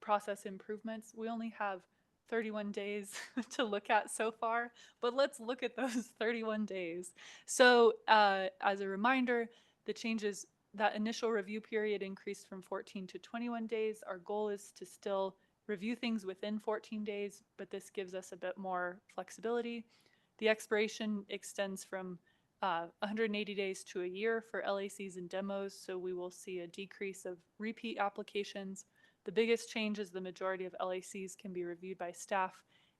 process improvements. We only have 31 days to look at so far, but let's look at those 31 days. So as a reminder, the changes, that initial review period increased from 14 to 21 days. Our goal is to still review things within 14 days, but this gives us a bit more flexibility. The expiration extends from 180 days to a year for LACs and demos, so we will see a decrease of repeat applications. The biggest change is the majority of LACs can be reviewed by staff,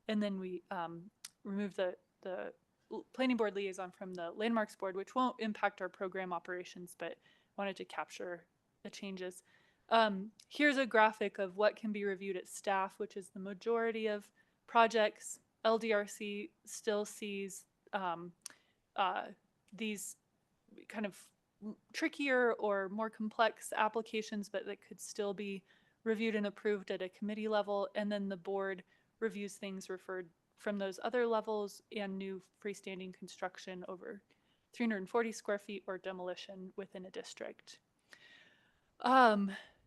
and then we remove the planning board liaison from the landmarks board, which won't impact our program operations, but wanted to capture the changes. Here's a graphic of what can be reviewed at staff, which is the majority of projects. LDRC still sees these kind of trickier or more complex applications, but that could still be reviewed and approved at a committee level. And then the board reviews things referred from those other levels and new freestanding construction over 340 square feet or demolition within a district.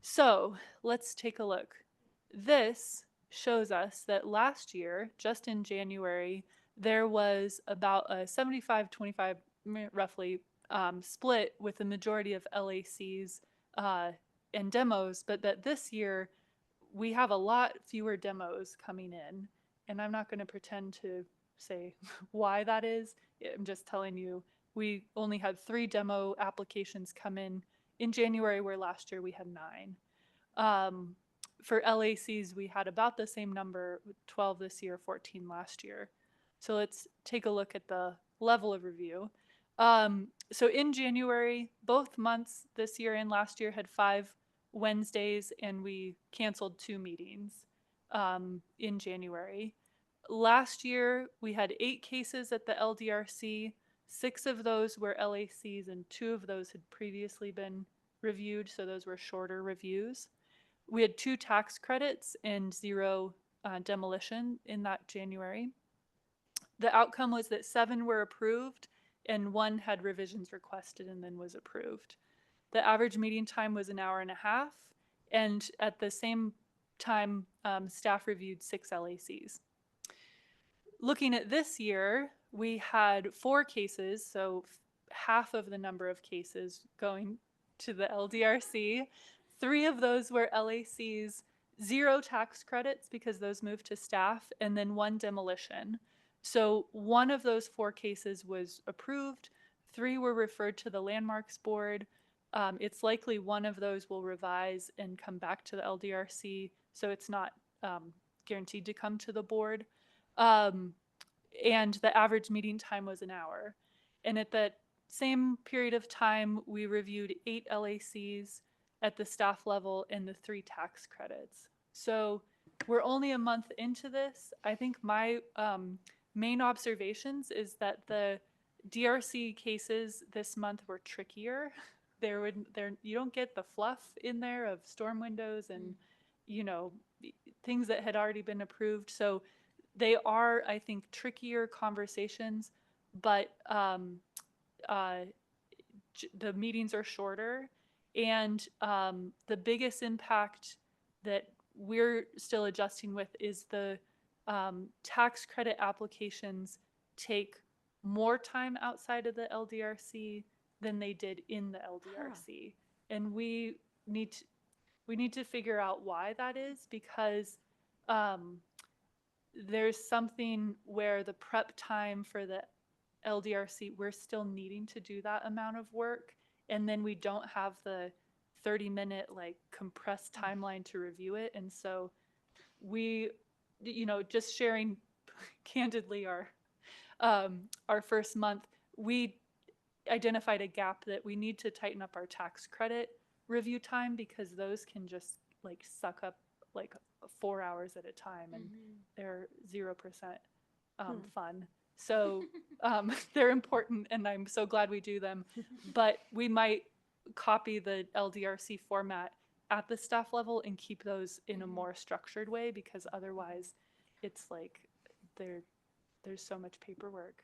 So let's take a look. This shows us that last year, just in January, there was about a 75-25 roughly split with the majority of LACs and demos, but that this year we have a lot fewer demos coming in. And I'm not going to pretend to say why that is. I'm just telling you, we only had 3 demo applications come in January, where last year we had 9. For LACs, we had about the same number, 12 this year, 14 last year. So let's take a look at the level of review. So in January, both months this year and last year had 5 Wednesdays, and we canceled 2 meetings in January. Last year, we had 8 cases at the LDRC. 6 of those were LACs, and 2 of those had previously been reviewed, so those were shorter reviews. We had 2 tax credits and 0 demolition in that January. The outcome was that 7 were approved and 1 had revisions requested and then was approved. The average meeting time was 1.5 hours, and at the same time, staff reviewed 6 LACs. Looking at this year, we had 4 cases, so half of the number of cases going to the LDRC. 3 of those were LACs, 0 tax credits because those moved to staff, and then 1 demolition. So 1 of those 4 cases was approved, 3 were referred to the Landmarks Board. It's likely 1 of those will revise and come back to the LDRC, so it's not guaranteed to come to the board. And the average meeting time was 1 hour. And at that same period of time, we reviewed 8 LACs at the staff level and the 3 tax credits. So we're only a month into this. I think my main observations is that the DRC cases this month were trickier. You don't get the fluff in there of storm windows and, you know, things that had already been approved. So they are, I think, trickier conversations, but the meetings are shorter. And the biggest impact that we're still adjusting with is the tax credit applications take more time outside of the LDRC than they did in the LDRC. And we need to figure out why that is, because there's something where the prep time for the LDRC, we're still needing to do that amount of work, and then we don't have the 30-minute like compressed timeline to review it. And so we, you know, just sharing candidly our first month, we identified a gap that we need to tighten up our tax credit review time, because those can just like suck up like 4 hours at a time, and they're 0% fun. So they're important, and I'm so glad we do them. But we might copy the LDRC format at the staff level and keep those in a more structured way, because otherwise it's like there's so much paperwork.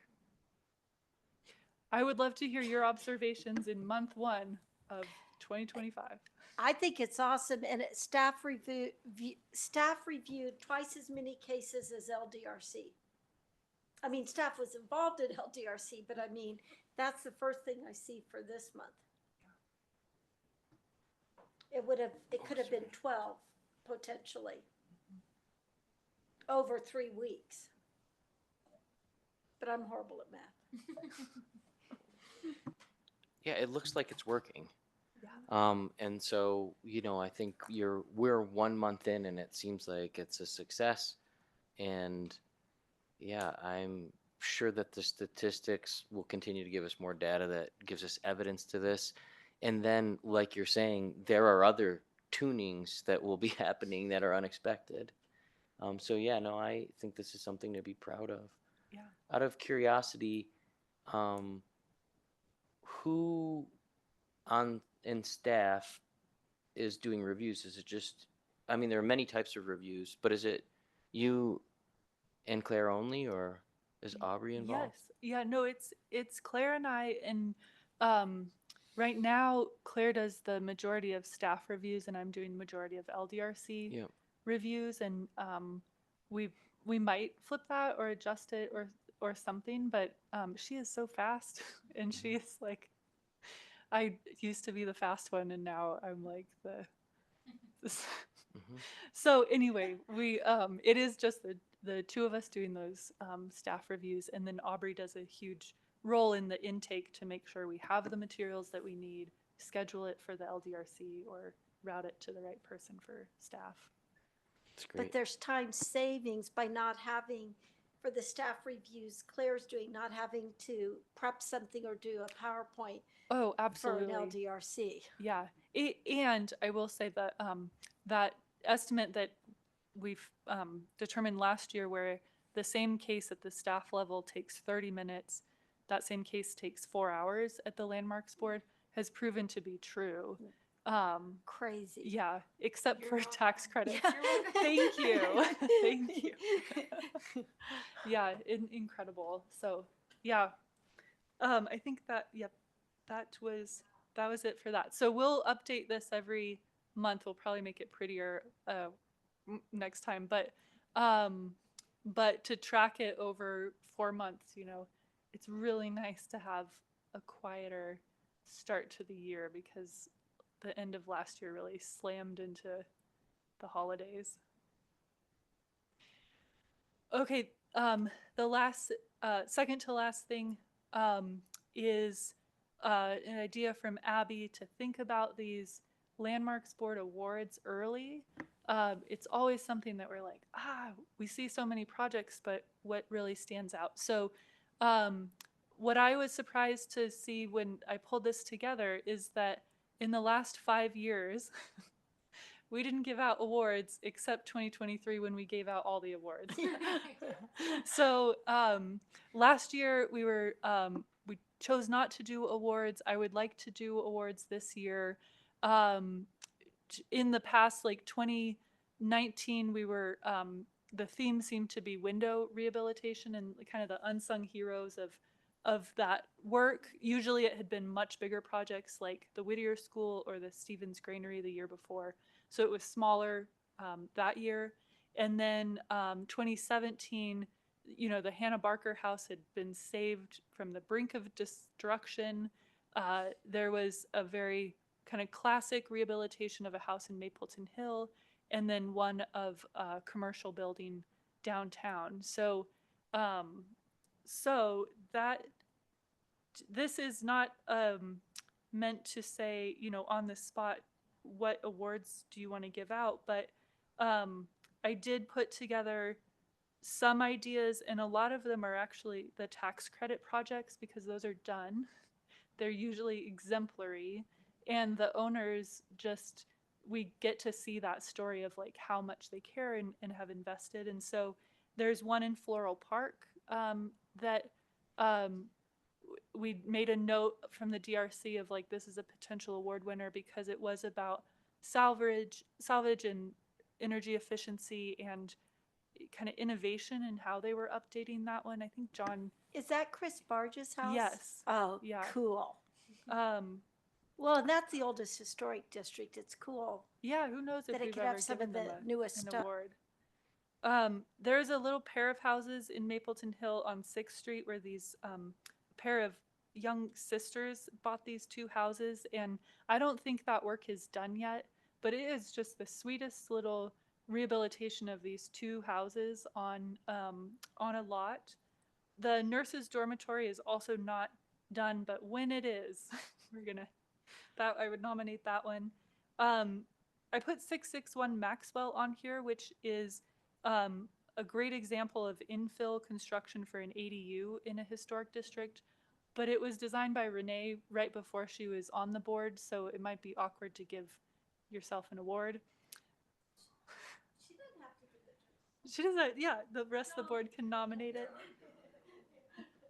I would love to hear your observations in month 1 of 2025. I think it's awesome, and staff reviewed twice as many cases as LDRC. I mean, staff was involved in LDRC, but I mean, that's the first thing I see for this month. It could have been 12 potentially over 3 weeks, but I'm horrible at math. Yeah, it looks like it's working. And so, you know, I think we're 1 month in and it seems like it's a success. And yeah, I'm sure that the statistics will continue to give us more data that gives us evidence to this. And then, like you're saying, there are other tunings that will be happening that are unexpected. So yeah, no, I think this is something to be proud of. Yeah. Out of curiosity, who on in staff is doing reviews? Is it just, I mean, there are many types of reviews, but is it you and Claire only, or is Aubrey involved? Yes. Yeah, no, it's Claire and I, and right now Claire does the majority of staff reviews and I'm doing the majority of LDRC Yep. reviews, and we we might flip that or adjust it or something, but she is so fast and she is like, I used to be the fast one and now I'm like this. Mhm. So anyway, we it is just the two of us doing those staff reviews, and then Aubrey does a huge role in the intake to make sure we have the materials that we need, schedule it for the LDRC, or route it to the right person for staff. That's But great. there's time savings by not having, for the staff reviews Claire's doing, not having to prep something or do a PowerPoint Oh, for an absolutely. LDRC. Yeah, and I will say that that estimate that we've determined last year, where the same case at the staff level takes 30 minutes, that same case takes 4 hours at the Landmarks Board, has proven to be true. Crazy. Yeah, except for tax credits. Yeah. Thank you. Thank you. Yeah, incredible. So, yeah. I think that, yep, that was it for that. So we'll update this every month. We'll probably make it prettier next time, but to track it over 4 months, it's really nice to have a quieter start to the year because the end of last year really slammed into the holidays. Okay, the last, second to last thing is an idea from Abby to think about these Landmarks Board awards early. It's always something that we're like, we see so many projects, but what really stands out? So what I was surprised to see when I pulled this together is that in the last 5 years, we didn't give out awards except 2023 when we gave out all the awards. So last year we chose not to do awards. I would like to do awards this year. In the past, like 2019, we were the theme seemed to be window rehabilitation and kind of the unsung heroes of that work. Usually it had been much bigger projects like the Whittier School or the Stevens Granary the year before. So it was smaller that year. And then 2017, the Hannah Barker House had been saved from the brink of destruction. There was a very kind of classic rehabilitation of a house in Mapleton Hill, and then one of a commercial building downtown. So that this is not meant to say, on the spot, what awards do you want to give out? But I did put together some ideas, and a lot of them are actually the tax credit projects because those are done. They're usually exemplary, and the owners we get to see that story of like how much they care and have invested. And so there's one in Floral Park that we made a note from the DRC of like, this is a potential award winner because it was about salvage and energy efficiency and kind of innovation and how they were updating that one. I think John. Is that Chris Barge's house? Yes. Oh, yeah. Cool. Well, and that's the oldest historic district. It's cool. Yeah, who knows if that it we've could ever have some given of the them newest an stuff. award. There's a little pair of houses in Mapleton Hill on 6th Street where these pair of young sisters bought these 2 houses, and I don't think that work is done yet, but it is just the sweetest little rehabilitation of these 2 houses on a lot. The nurses' dormitory is also not done, but when it is, I would nominate that one. I put 661 Maxwell on here, which is a great example of infill construction for an ADU in a historic district. but it was designed by Renee right before she was on the board, so it might be awkward to give yourself an award. She doesn't, yeah, the rest of the board can nominate it.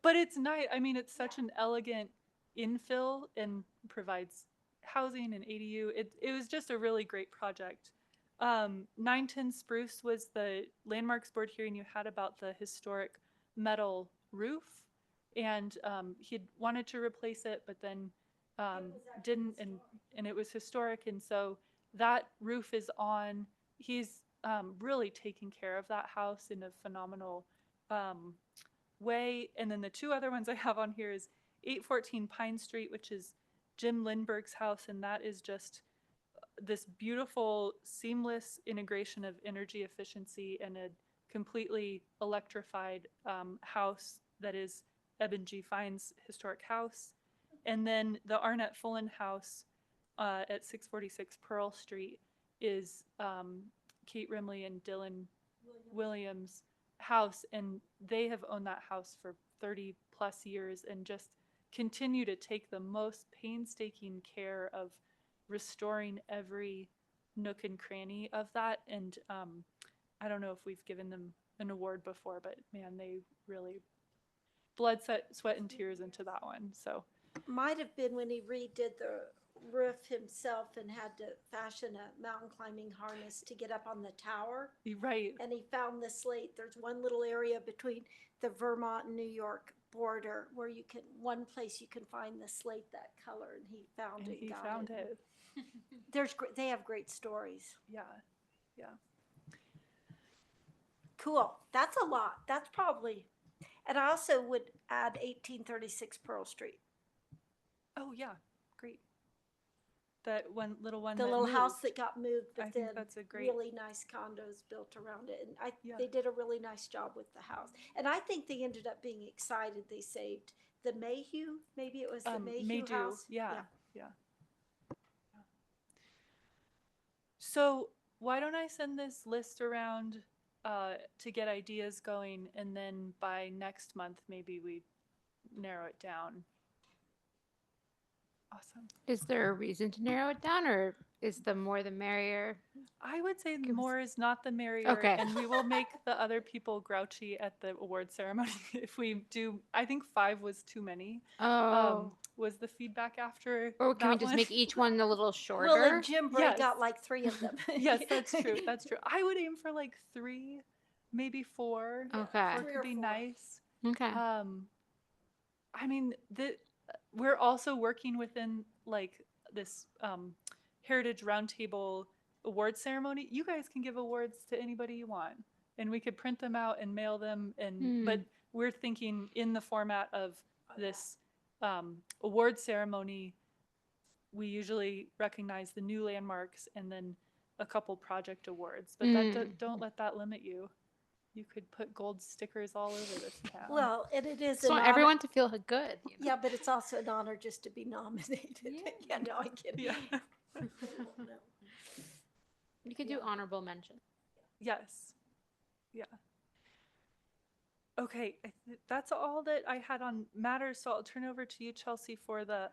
But it's nice. I mean, it's such an elegant infill and provides housing and ADU. It was just a really great project. 910 Spruce was the landmarks board hearing you had about the historic metal roof. And he'd wanted to replace it, but then didn't, and it was historic. And so that roof is on. He's really taking care of that house in a phenomenal way. And then the two other ones I have on here is 814 Pine Street, which is Jim Lindbergh's house, and that is just this beautiful seamless integration of energy efficiency and a completely electrified house that is Eben G. Fine's historic house. And then the Arnett Fullen house at 646 Pearl Street is Kate Rimley and Dylan Williams' house, and they have owned that house for 30 plus years and just continue to take the most painstaking care of restoring every nook and cranny of that. And I don't know if we've given them an award before, but man, they really blood, sweat, and tears into that one. So Might have been when he redid the roof himself and had to fashion a mountain climbing harness to get up on the tower. right. And he found the slate. There's one little area between the Vermont and New York border where one place you can find the slate that color, and he found And it. he got found it. They have great stories. Yeah. Yeah. Cool. That's a lot. That's probably, and I also would add 1836 Pearl Street. Oh yeah. Great. That one little one. The that little house moved. that got moved, I but think then that's a great. really nice condos built around it. And Yeah. they did a really nice job with the house. And I think they ended up being excited. They saved the Mayhew. Maybe it was the Mayhew Maydew. house. Yeah. So why don't I send this list around to get ideas going, and then by next month maybe we narrow it down. Awesome. Is there a reason to narrow it down, or is the more the merrier? I would say the more is not the merrier. Okay. And we will make the other people grouchy at the award ceremony if we do. I think 5 was too many. Oh. Was the feedback after? Or can we that just one? make each one a little shorter? Well, and Jim Bray Yes. got like 3 of them. Yes, that's true. That's true. I would aim for like 3, maybe 4. Okay. 4 3 could or be 4. nice. Okay. I mean, we're also working within like this Heritage Roundtable award ceremony. You guys can give awards to anybody you want, and we could print them out and mail them. And but we're thinking in the format of this award ceremony. We usually recognize the new landmarks and then a couple project awards. But that don't let that limit you. You could put gold stickers all over this town. Well, and it is So an honor. everyone to feel good. You know? Yeah, but it's also an honor just to be nominated. Yeah, no, I get it. Yeah. You could do honorable mention. Yes. Yeah. Okay, that's all that I had on matters. So I'll turn over to you, Chelsea, for the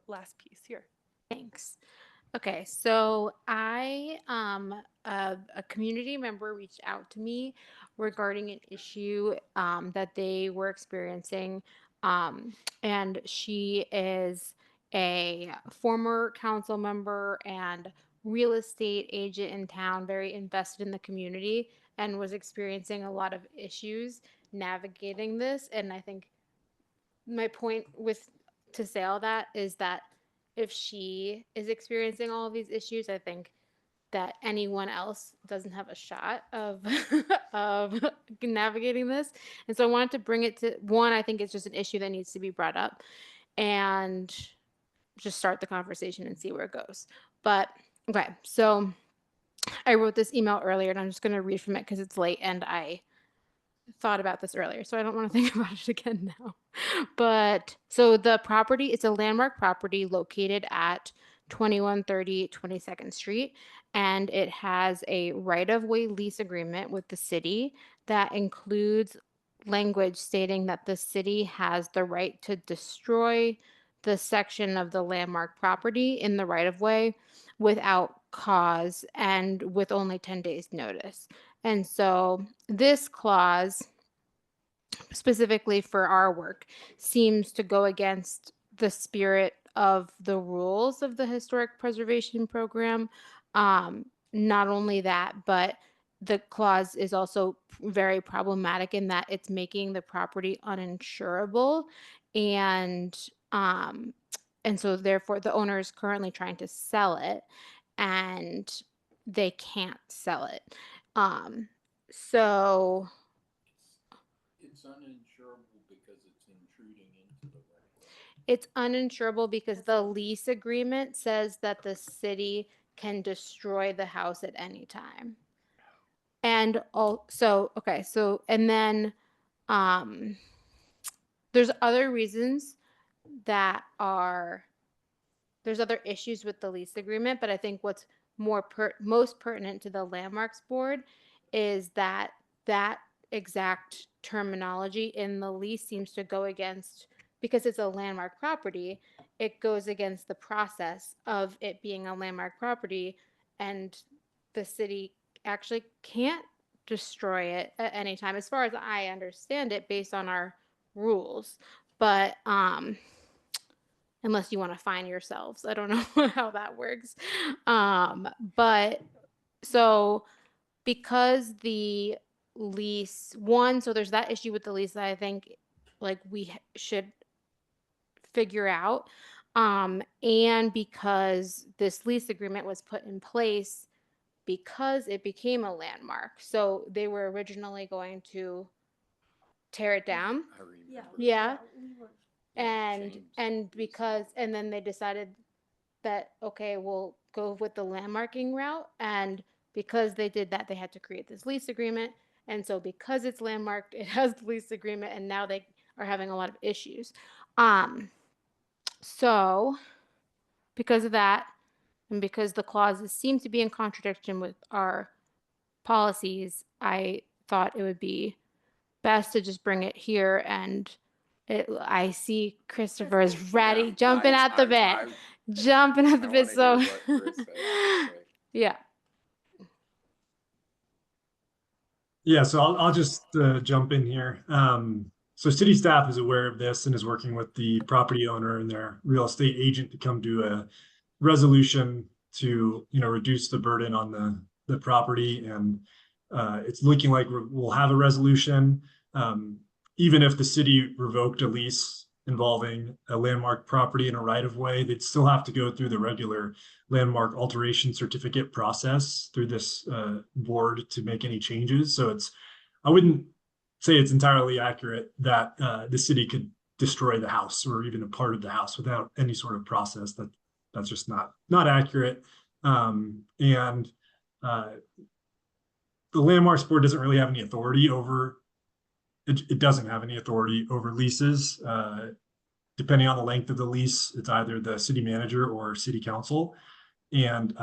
last piece here. Thanks. Okay, so a community member reached out to me regarding an issue that they were experiencing, and she is a former council member and real estate agent in town, very invested in the community, and was experiencing a lot of issues navigating this. And I think my point to say all that is that if she is experiencing all of these issues, I think that anyone else doesn't have a shot of of navigating this. And so I wanted to bring it to one. I think it's just an issue that needs to be brought up, and just start the conversation and see where it goes. But okay, so I wrote this email earlier, and I'm just going to read from it because it's late and I thought about this earlier, so I don't want to think about it again now. But so the property, it's a landmark property located at 2130 22nd Street, and it has a right-of-way lease agreement with the city that includes language stating that the city has the right to destroy the section of the landmark property in the right of way without cause and with only 10 days notice. And so this clause, specifically for our work, seems to go against the spirit of the rules of the historic preservation program. Not only that, but the clause is also very problematic in that it's making the property uninsurable, and um, and so therefore the owner is currently trying to sell it, and they can't sell it. So It's uninsurable because it's intruding into the right. it's uninsurable because the lease agreement says that the city can destroy the house at any time. And also, okay, so, and then, there's other reasons that are, there's other issues with the lease agreement, but I think what's most pertinent to the Landmarks Board is that that exact terminology in the lease seems to go against, because it's a landmark property, it goes against the process of it being a landmark property, and the city actually can't destroy it at any time, as far as I understand it, based on our rules. But unless you want to fine yourselves, I don't know how that works. But so because the lease one, so there's that issue with the lease that I think like we should figure out. And because this lease agreement was put in place because it became a landmark. So they were originally going to tear it down. I remember. Yeah. we were- And because, and then they decided that, okay, we'll go with the landmarking route. And because they did that, they had to create this lease agreement. And so because it's landmarked, it has the lease agreement, and now they are having a lot of issues. So because of that, and because the clauses seem to be in contradiction with our policies, I thought it would be best to just bring it here. And I see Christopher is ready, jumping at the bit, jumping at the bit. So, yeah. Yeah, so I'll just jump in here. So city staff is aware of this and is working with the property owner and their real estate agent to come to a resolution to, reduce the burden on the property. And it's looking like we'll have a resolution. Even if the city revoked a lease involving a landmark property in a right of way, they'd still have to go through the regular landmark alteration certificate process through this board to make any changes. So I wouldn't say it's entirely accurate that the city could destroy the house or even a part of the house without any sort of process. That's just not accurate. And the Landmarks Board doesn't really have any authority over. It doesn't have any authority over leases. Depending on the length of the lease, it's either the city manager or city council. And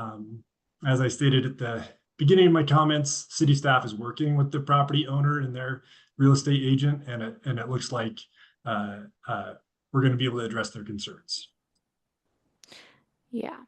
as I stated at the beginning of my comments, city staff is working with the property owner and their real estate agent, and it looks like we're going to be able to address their concerns. Yeah.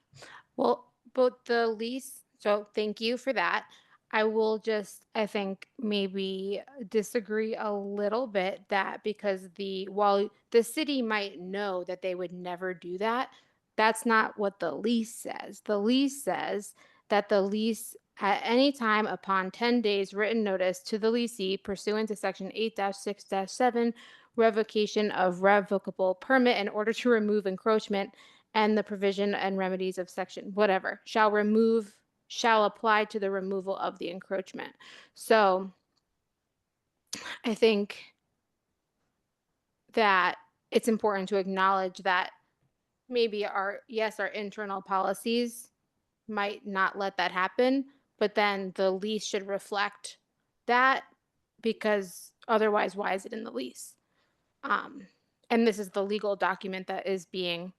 Well, but the lease, so thank you for that. I will just, I think, maybe disagree a little bit that because while the city might know that they would never do that, that's not what the lease says. The lease says that the lease at any time upon 10 days written notice to the leasee pursuant to section 8-6-7, revocation of revocable permit in order to remove encroachment and the provision and remedies of section whatever shall apply to the removal of the encroachment. So I think that it's important to acknowledge that maybe our internal policies might not let that happen, but then the lease should reflect that, because otherwise, why is it in the lease? And this is the legal document that is being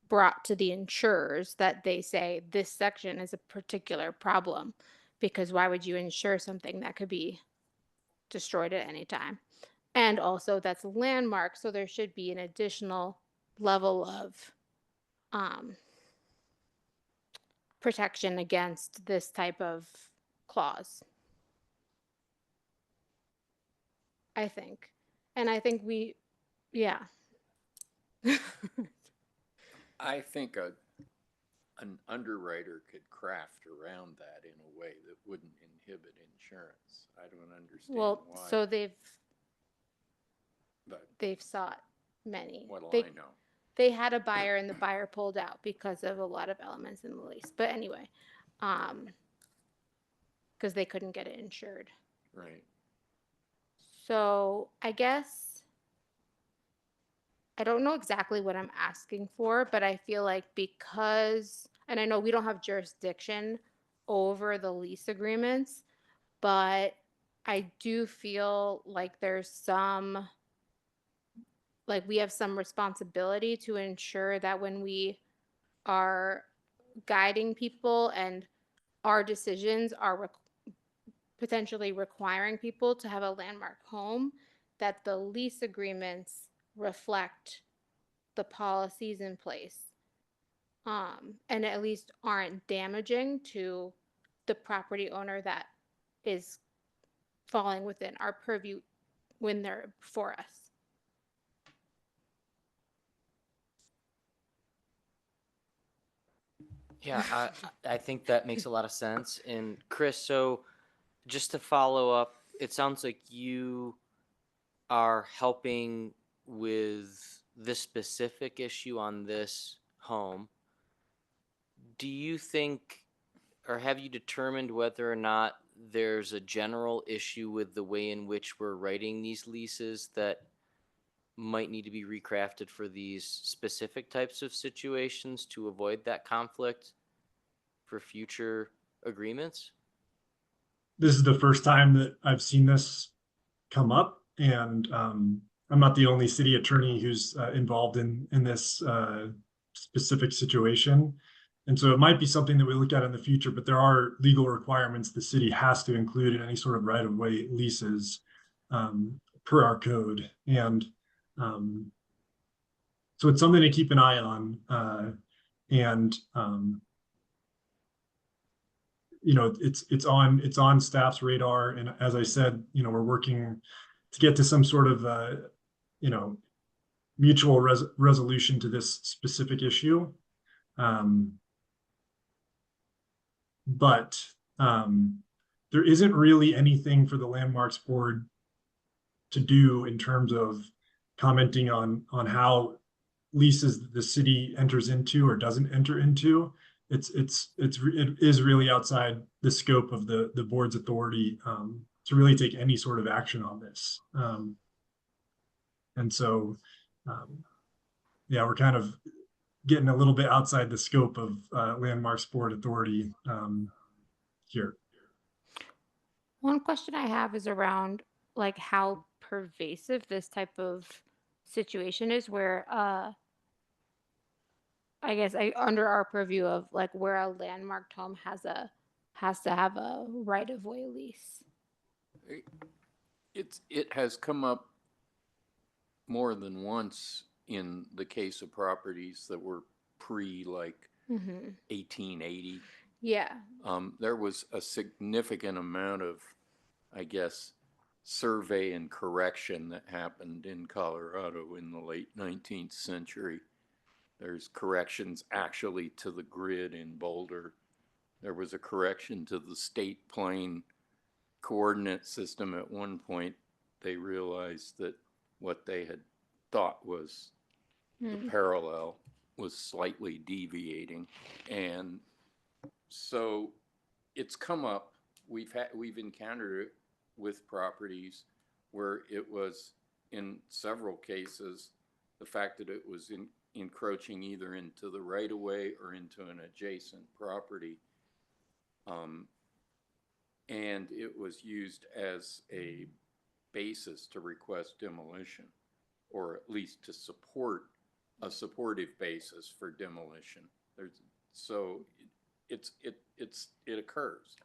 brought to the insurers, that they say this section is a particular problem, because why would you insure something that could be destroyed at any time. And also that's a landmark, so there should be an additional level of protection against this type of clause, I think. And I think yeah. I think an underwriter could craft around that in a way that wouldn't inhibit insurance. I don't understand Well, why. so But they've sought many. what'll They, I know? they had a buyer and the buyer pulled out because of a lot of elements in the lease. But anyway, because they couldn't get it insured. Right. So I guess I don't know exactly what I'm asking for, but I feel like because, and I know we don't have jurisdiction over the lease agreements, but I do feel like we have some responsibility to ensure that when we are guiding people and our decisions are potentially requiring people to have a landmark home, that the lease agreements reflect the policies in place, and at least aren't damaging to the property owner that is falling within our purview when they're for us. Yeah, I think that makes a lot of sense. And Chris, so just to follow up, it sounds like you are helping with this specific issue on this home. Do you think, or have you determined whether or not there's a general issue with the way in which we're writing these leases that might need to be recrafted for these specific types of situations to avoid that conflict for future agreements? This is the first time that I've seen this come up, and I'm not the only city attorney who's involved in this specific situation. And so it might be something that we look at in the future, but there are legal requirements the city has to include in any sort of right-of-way leases per our code. And so it's something to keep an eye on. You know, it's on staff's radar. And as I said, you know, we're working to get to some sort of, you know, mutual resolution to this specific issue. But there isn't really anything for the Landmarks Board to do in terms of commenting on how leases the city enters into or doesn't enter into. It is really outside the scope of the board's authority to really take any sort of action on this. And so, yeah, we're kind of getting a little bit outside the scope of Landmarks Board authority here. One question I have is around like how pervasive this type of situation is where I guess under our purview of like where a landmarked home has to have a right of way lease. It has come up more than once in the case of properties that were pre like 1880. Yeah. There was a significant amount of, I guess, survey and correction that happened in Colorado in the late 19th century. There's corrections actually to the grid in Boulder. There was a correction to the state plane coordinate system at one point. They realized that what they had thought was the parallel was slightly deviating. And so it's come up. We've encountered it with properties where it was, in several cases, the fact that it was encroaching either into the right of way or into an adjacent property. And it was used as a basis to request demolition, or at least to support a supportive basis for demolition. So it occurs.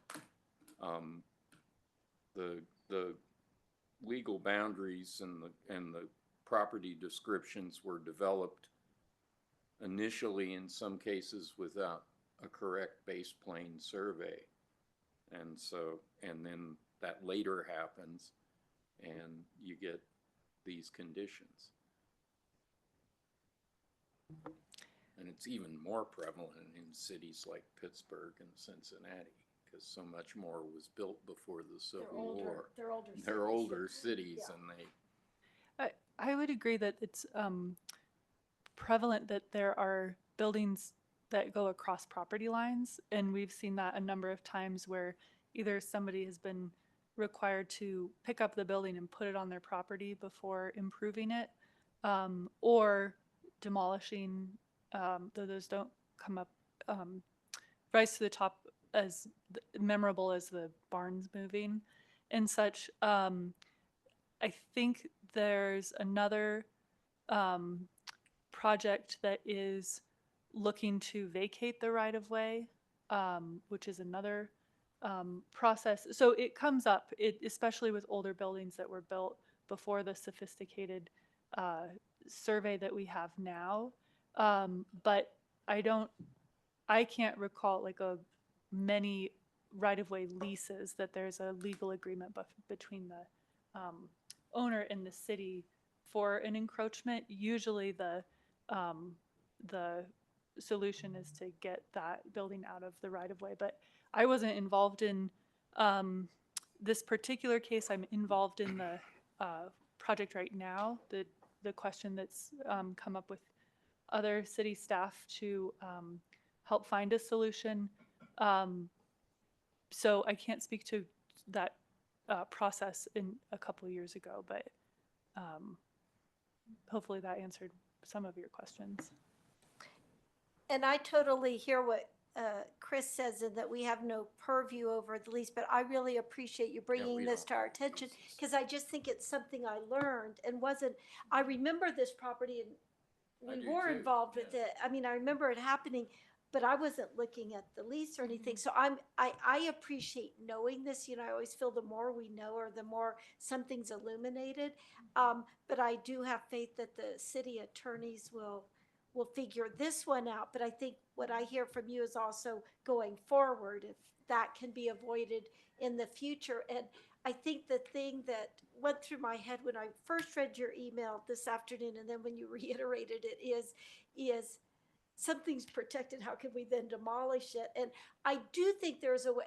The legal boundaries and the property descriptions were developed initially in some cases without a correct base plane survey. And so, and then that later happens and you get these conditions. And it's even more prevalent in cities like Pittsburgh and Cincinnati because so much more was built before the Civil War. They're older. They're cities. older cities Yeah. and they, I would agree that it's prevalent that there are buildings that go across property lines, and we've seen that a number of times where either somebody has been required to pick up the building and put it on their property before improving it, or demolishing, though those don't come up, rise to the top as memorable as the barns moving and such. I think there's another project that is looking to vacate the right of way, which is another process. So it comes up, especially with older buildings that were built before the sophisticated survey that we have now. But I can't recall like many right of way leases that there's a legal agreement between the owner and the city for an encroachment. Usually the solution is to get that building out of the right of way. But I wasn't involved in this particular case. I'm involved in the project right now. The question that's come up with other city staff to help find a solution. So I can't speak to that process in a couple of years ago, but hopefully that answered some of your questions. And I totally hear what Chris says, and that we have no purview over the lease, but I really appreciate you bringing we this don't to our have attention, leases. because I just think it's something I learned and I remember this property and I we do were too, involved with yeah. it. I mean, I remember it happening, but I wasn't looking at the lease or anything. So I appreciate knowing this. You know, I always feel the more we know or the more something's illuminated. But I do have faith that the city attorneys will figure this one out. But I think what I hear from you is also going forward, if that can be avoided in the future. And I think the thing that went through my head when I first read your email this afternoon, and then when you reiterated it, is something's protected, how can we then demolish it? And I do think there's a way,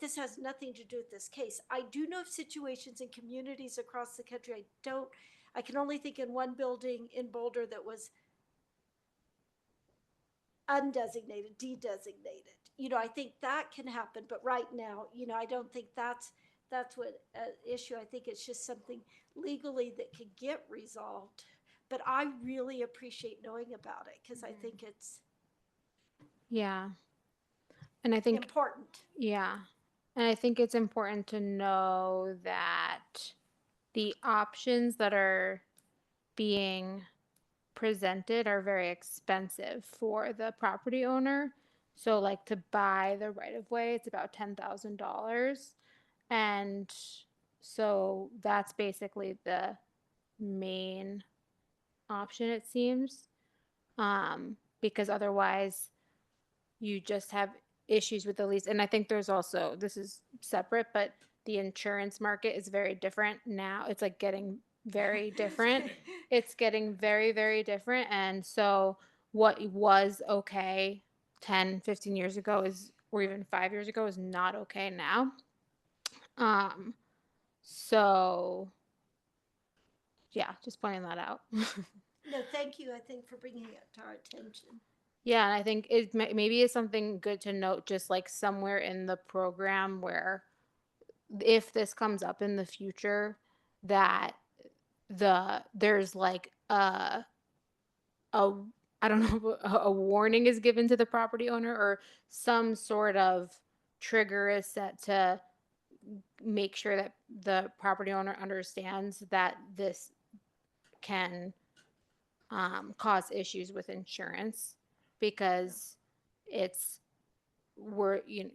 this has nothing to do with this case. I do know of situations in communities across the country. I can only think in one building in Boulder that was undesignated, de-designated. You know, I think that can happen, but right now, you know, I don't think that's what issue. I think it's just something legally that could get resolved. But I really appreciate knowing about it because I think it's Yeah. And I think, important. yeah. And I think it's important to know that the options that are being presented are very expensive for the property owner. So like to buy the right of way, it's about $10,000. And so that's basically the main option, it seems. Because otherwise you just have issues with the lease. And I think there's also, this is separate, but the insurance market is very different now. It's like getting very different. It's getting very, very different. And so what was okay 10, 15 years ago is, or even 5 years ago, is not okay now. So yeah, just pointing that out. No, thank you, I think, for bringing it to our attention. Yeah, and I think it maybe is something good to note, just like somewhere in the program where if this comes up in the future, that there's like I don't know, a warning is given to the property owner, or some sort of trigger is set to make sure that the property owner understands that this can cause issues with insurance, because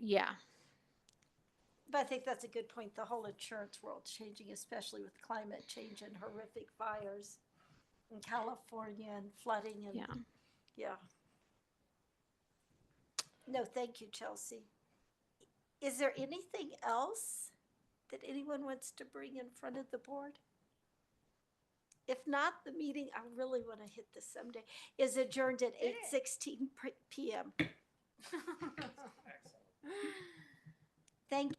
yeah. But I think that's a good point. The whole insurance world's changing, especially with climate change and horrific fires in California and flooding and, Yeah. yeah. No, thank you, Chelsea. Is there anything else that anyone wants to bring in front of the board? If not, the meeting, I really want to hit this someday, is adjourned at 8:16 p.m. Thank